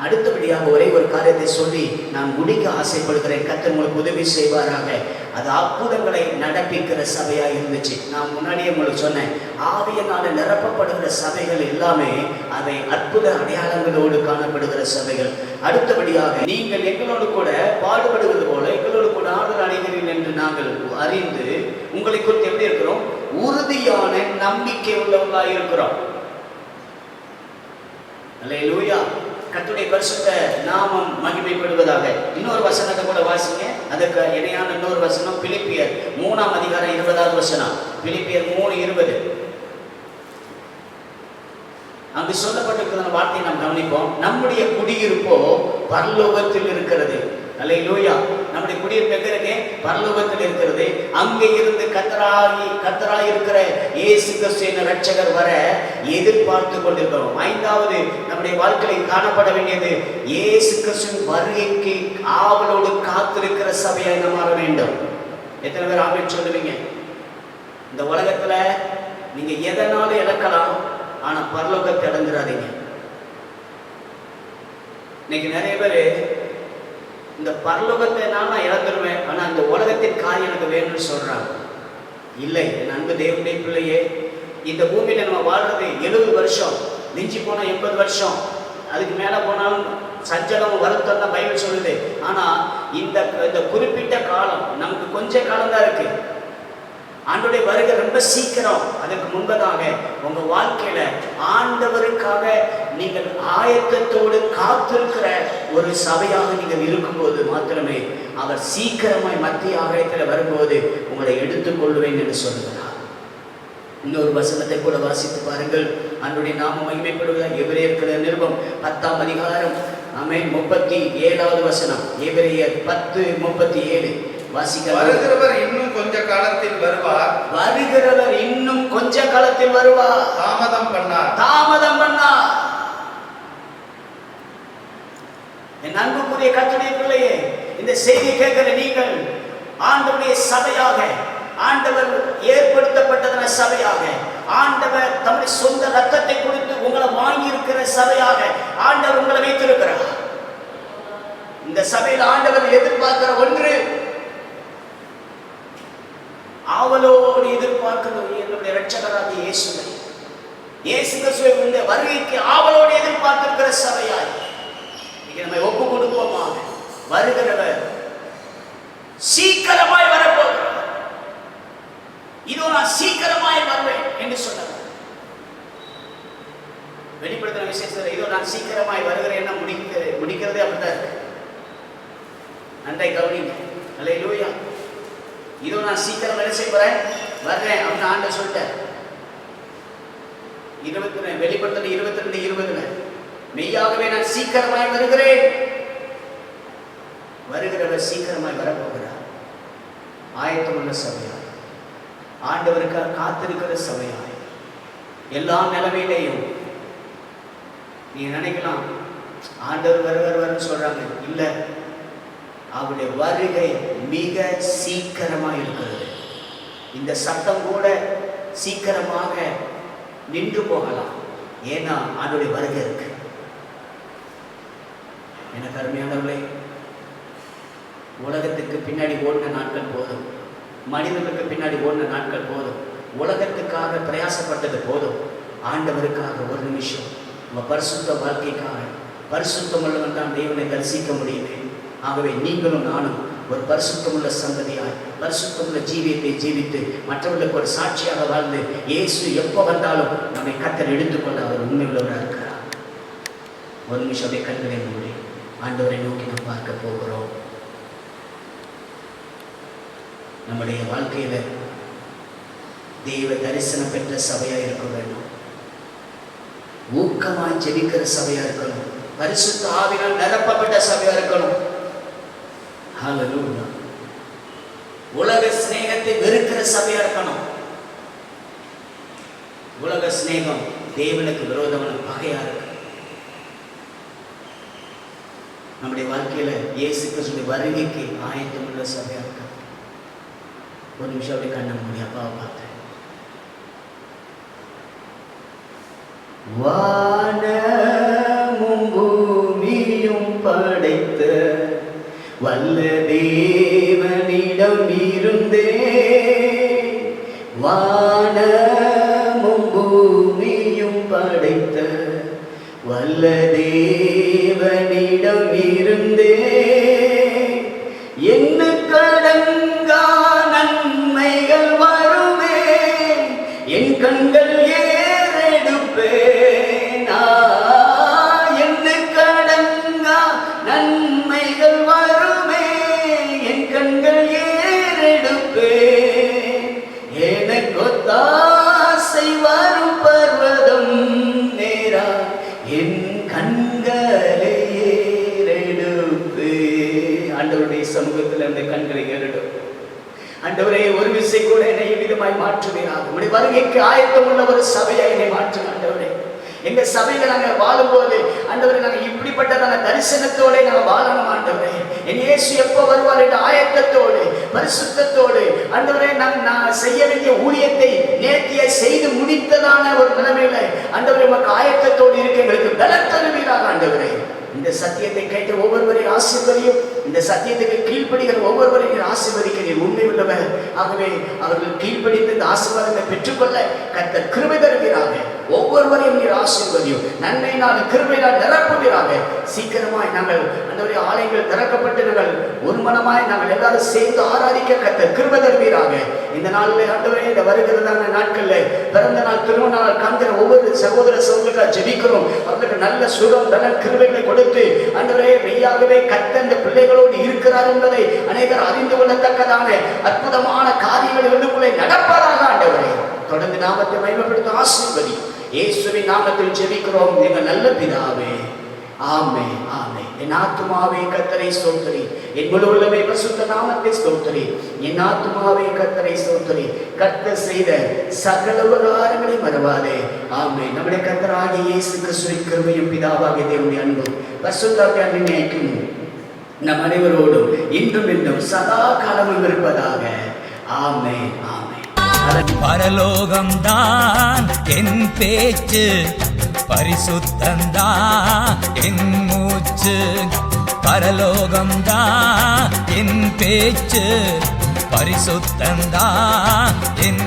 Speaker 3: அடுத்தபடியாக ஒரே ஒரு காரியத்தை சொல்லி நான் முடிக்க ஆசைப்படுகிறேன். கர்த்தர் உங்களுக்கு உதவி செய்வாராக. அது அற்புதங்களை நடப்பிக்கிற சபையா இருந்துச்சு. நான் முன்னாடியே உங்களுக்கு சொன்னேன், ஆவியினால நிரப்பப்படுகிற சபைகள் எல்லாமே அவை அற்புத அடையாளங்களோடு காணப்படுகிற சபைகள். அடுத்தபடியாக, நீங்கள் எங்களோடு கூட பாடுபடுவது போல எங்களோடு கூட ஆறுதல் அடைகிறீர்கள் என்று நாங்கள் அறிந்து உங்களை குறித்து எப்படி இருக்கிறோம், உறுதியான நம்பிக்கை உள்ளவர்களாக இருக்கிறோம். அல்லேலூயா. கர்த்தருடைய பரிசுத்த நாமம் மகிமைப்படுவதாக. இன்னொரு வசனத்தை கூட வாசிங்க. அதுக்கு இணையான இன்னொரு வசனம் பிலிப்பியர் 3ஆம் அதிகாரம் 20வது வசனம். பிலிப்பியர் 3:20. அங்கு சொல்லப்பட்டிருக்கிற வார்த்தையை நாம் கவனிப்போம். நம்முடைய குடியிருப்போ பரலோகத்தில் இருக்கிறது. அல்லேலூயா. நம்முடைய குடியிருப்பு எங்க இருக்கு, பரலோகத்தில் இருக்கிறது. அங்கே இருந்து கர்த்தராய் இருக்கிற இயேசு கிறிஸ்து ரட்சகர் வர எதிர்பார்த்து கொண்டிருக்கிறோம். 5வது நம்முடைய வாழ்க்கையில் காணப்பட வேண்டியது, இயேசு கிறிஸ்துவின் வருகைக்கு ஆவலோடு காத்திருக்கிற சபையாய் நாம் மாற வேண்டும். எத்தனை பேர் ஆமென் சொல்லுவீங்க? இந்த உலகத்துல நீங்க எதனாலும் இழக்கலாம், ஆனா பரலோகத்தை இழந்துடாதீங்க. இன்னைக்கு நிறைய பேர் இந்த பரலோகத்தை நான் இழந்துருவேன், ஆனா இந்த உலகத்தின் காரியம் எனக்கு வேணும்னு சொல்றாங்க. இல்லை, என் அன்பு தேவனுடைய பிள்ளையே, இந்த பூமியில நம்ம வாழ்றது 70 வருஷம், மிஞ்சி போனா 80 வருஷம், அதுக்கு மேல போனாலும் சஞ்சலம் வருத்தம் தான் பைபிள் சொல்லுது. ஆனா இந்த குறிப்பிட்ட காலம் நமக்கு கொஞ்ச காலம் தான் இருக்கு. ஆண்டவருடைய வருகை ரொம்ப சீக்கிரம். அதற்கு முன்பதாக உங்க வாழ்க்கையில ஆண்டவருக்காக நீங்கள் ஆயத்தத்தோடு காத்திருக்கிற ஒரு சபையாக நீங்கள் இருக்கும்போது மாத்திரமே அவர் சீக்கிரமாய் மத்திய ஆகாயத்தில் வரும்போது உங்களை எடுத்துக்கொள்வேன் என்று சொல்லுகிறார். இன்னொரு வசனத்தை கூட வாசித்து பாருங்கள். ஆண்டவருடைய நாமம் மகிமைப்படுவதாக. எபிரேயர் நிருபம் 10ஆம் அதிகாரம் 37வது வசனம். எபிரேயர் 10:37 வாசிக்கலாம்.
Speaker 2: வருகிறவர் இன்னும் கொஞ்ச காலத்தில் வருவார்.
Speaker 3: வருகிறவர் இன்னும் கொஞ்ச காலத்தில் வருவார்.
Speaker 2: தாமதம் பண்ணார்.
Speaker 3: என் அன்புக்குரிய கர்த்தருடைய பிள்ளையே, இந்த செய்தி கேட்கிற நீங்கள் ஆண்டவருடைய சபையாக, ஆண்டவர் ஏற்படுத்தப்பட்டதான சபையாக, ஆண்டவர் தம்முடைய சொந்த ரத்தத்தை கொடுத்து உங்களை வாங்கி இருக்கிற சபையாக ஆண்டவர் உங்களை வைத்திருக்கிறார். இந்த சபையில் ஆண்டவர் எதிர்பார்க்கிற ஒன்று, ஆவலோடு எதிர்பார்க்கிறது என்னுடைய இரட்சகராகிய இயேசுவை, இயேசு கிறிஸ்துவின் வருகைக்கு ஆவலோடு எதிர்பார்த்திருக்கிற சபையாய் நம்மை ஒப்பு கொடுப்போமாக. வருகிறவர் சீக்கிரமாய் வரப்போகிறார். இதோ நான் சீக்கிரமாய் வருவேன் என்று சொன்னார். வெளிப்படுத்தின விசேஷத்தில் இதோ நான் சீக்கிரமாய் வருகிறேன் முடிக்கிறதே அப்படித்தான் இருக்கு. நன்றை கவனிங்க. அல்லேலூயா. இதோ நான் சீக்கிரம் என்ன செய்ய போறேன், வர்றேன் அப்படின்னு ஆண்டவர் சொல்லிட்டார். வெளிப்படுத்தின 22:20 மெய்யாகவே நான் சீக்கிரமாய் வருகிறேன். வருகிறவர் சீக்கிரமாய் வரப்போகிறார். ஆயத்தமுள்ள சபையாய், ஆண்டவருக்காக காத்திருக்கிற சபையாய், எல்லா நிலைமையிலையும் நீங்க நினைக்கலாம் ஆண்டவர் வருவார்னு சொல்றாங்க. இல்ல, அவருடைய வருகை மிக சீக்கிரமா இருக்கிறது. இந்த சத்தம் கூட சீக்கிரமாக நின்று போகலாம். ஏன்னா அவருடைய வருகை இருக்கு. எனக்கு அருமையானவர்களே, உலகத்துக்கு பின்னாடி ஓடின நாட்கள் போதும், மனிதனுக்கு பின்னாடி ஓடின நாட்கள் போதும், உலகத்துக்காக பிரயாசப்பட்டது போதும். ஆண்டவருக்காக ஒரு நிமிஷம் நம்ம பரிசுத்த வாழ்க்கைக்காக, பரிசுத்தம் உள்ளவன் தான் தேவனை தரிசிக்க முடியுமே. ஆகவே நீங்களும் நானும் ஒரு பரிசுத்தமுள்ள சந்ததியாய், பரிசுத்தமுள்ள ஜீவியத்தை ஜீவித்து மற்றவர்களுக்கு ஒரு சாட்சியாக வாழ்ந்து, இயேசு எப்போ வந்தாலும் நம்மை கர்த்தர் எடுத்துக்கொள்ள அவர் உண்மை உள்ளவராக இருக்கிறார். ஒரு நிமிஷம் கண்களை மூடி ஆண்டவரை நோக்கி நாம் பார்க்க போகிறோம். நம்முடைய வாழ்க்கையில தெய்வ தரிசனம் பெற்ற சபையா இருக்க வேண்டும். ஊக்கமாய் ஜெபிக்கிற சபையா இருக்கணும். பரிசுத்த ஆவியால் நிரப்பப்பட்ட சபையா இருக்கணும். ஹல்லேலூயா. உலக சிநேகத்தை வெறுக்கிற சபையா இருக்கணும். உலக சிநேகம் தேவனுக்கு விரோதமான பகையா இருக்கு. நம்முடைய வாழ்க்கையில இயேசு கிறிஸ்துவின் வருகைக்கு ஆயத்தமுள்ள சபையா இருக்கு. ஒரு நிமிஷம் அப்படியே கண்ண மூடி அப்பாவை பார்த்தேன். வானமும் பூமியும் படைத்த வல்ல தேவனிடம் இருந்தே, வானமும் பூமியும் படைத்த வல்ல தேவனிடம் இருந்தே, என்ன கடங்கா நன்மைகள் வருமே, என் கண்கள் ஏறெடுப்பேன். என்ன கடங்கா நன்மைகள் வருமே, என் கண்கள் ஏறெடுப்பேன். எனக்கொத்தாசை வரும் பர்வதம் நேரா, என் கண்களை ஏறெடுப்பே. ஆண்டவருடைய சமூகத்தில் அந்த கண்களை ஏறெடுப்பேன். ஆண்டவரே, ஒரு விசை கூட என்னை விதமாய் மாற்றுவீராக. உங்களுடைய வருகைக்கு ஆயத்தம் உள்ள ஒரு சபையை என்னை மாற்றுங்க ஆண்டவரே. எங்க சபையில நாங்க வாழும்போது ஆண்டவரே, நாங்க இப்படிப்பட்டதான தரிசனத்தோட நாங்க வாழணும் ஆண்டவரே. என் இயேசு எப்போ வருவார் என்ற ஆயத்தத்தோடு, பரிசுத்தத்தோடு ஆண்டவரே, நான் செய்ய வேண்டிய ஊழியத்தை நேர்த்தியை செய்து முடித்ததான ஒரு நிலைமையில ஆண்டவரே உமக்கு ஆயத்தத்தோடு இருக்க எங்களுக்கு பலன் தருவீராக ஆண்டவரே. இந்த சத்தியத்தை கேட்ட ஒவ்வொருவரையும் ஆசீர்வதியும். இந்த சத்தியத்துக்கு கீழ்ப்படுகிற ஒவ்வொருவரையும் ஆசீர்வதிக்க நீர் உண்மை உள்ளவர். ஆகவே அவர்கள் கீழ்ப்படிந்து இந்த ஆசீர்வாதத்தை பெற்றுக்கொள்ள கர்த்தர் கிருபை தருவீராக. ஒவ்வொருவரையும் நீர் ஆசீர்வதியும், நன்மையினால் கிருபையினால் நிரப்புவீராக. சீக்கிரமாய் நாங்கள் ஆண்டவரே ஆலயங்கள் திறக்கப்பட்டு நாங்கள் ஒரு மனமாய் நாங்கள் எல்லாரும் சேர்ந்து ஆராதிக்க கர்த்தர் கிருபை தருவீராக. இந்த நாளில் ஆண்டவரே இந்த வருகிறதான நாட்களில் பிறந்த நாள் திருமண நாள் காண்கிற ஒவ்வொரு சகோதர சகோதரர்களுக்காக ஜெபிக்கிறோம். அவர்களுக்கு நல்ல சுகம் நல்ல கிருபைகளை கொடுத்து ஆண்டவரே மெய்யாகவே கர்த்தர் இந்த பிள்ளைகளோடு இருக்கிறார் என்பதை அநேகர் அறிந்து கொள்ளத்தக்கதான அற்புதமான காரியங்கள் உள்ளுக்குள்ளே நடப்பதாக ஆண்டவரே தொடர்ந்து நாமத்தை மகிமைப்படுத்த ஆசீர்வதி. இயேசுவின் நாமத்தில் ஜெபிக்கிறோம் எங்கள் நல்ல பிதாவே, ஆமென் ஆமென். என் ஆத்துமாவே கர்த்தரை ஸ்தோத்திரி, என் முழு உள்ளமே பரிசுத்த நாமத்தை ஸ்தோத்திரி. என் ஆத்துமாவே கர்த்தரை ஸ்தோத்திரி, கர்த்தர் செய்த சகல உபகாரங்களை மறவாதே. ஆமென். நம்முடைய கர்த்தராகிய இயேசு கிறிஸ்துவின் கிருபையும் பிதாவாகிய தேவனுடைய அன்பும் பரிசுத்த அன்பின் நம் அனைவரோடும் இன்றும் என்றும் சதா காலமும் இருப்பதாக. ஆமென் ஆமென்.
Speaker 4: பரலோகம்தான் என் பேச்சு, பரிசுத்தந்தான் என் மூச்சு. பரலோகம்தான் என் பேச்சு, பரிசுத்தந்தான் என்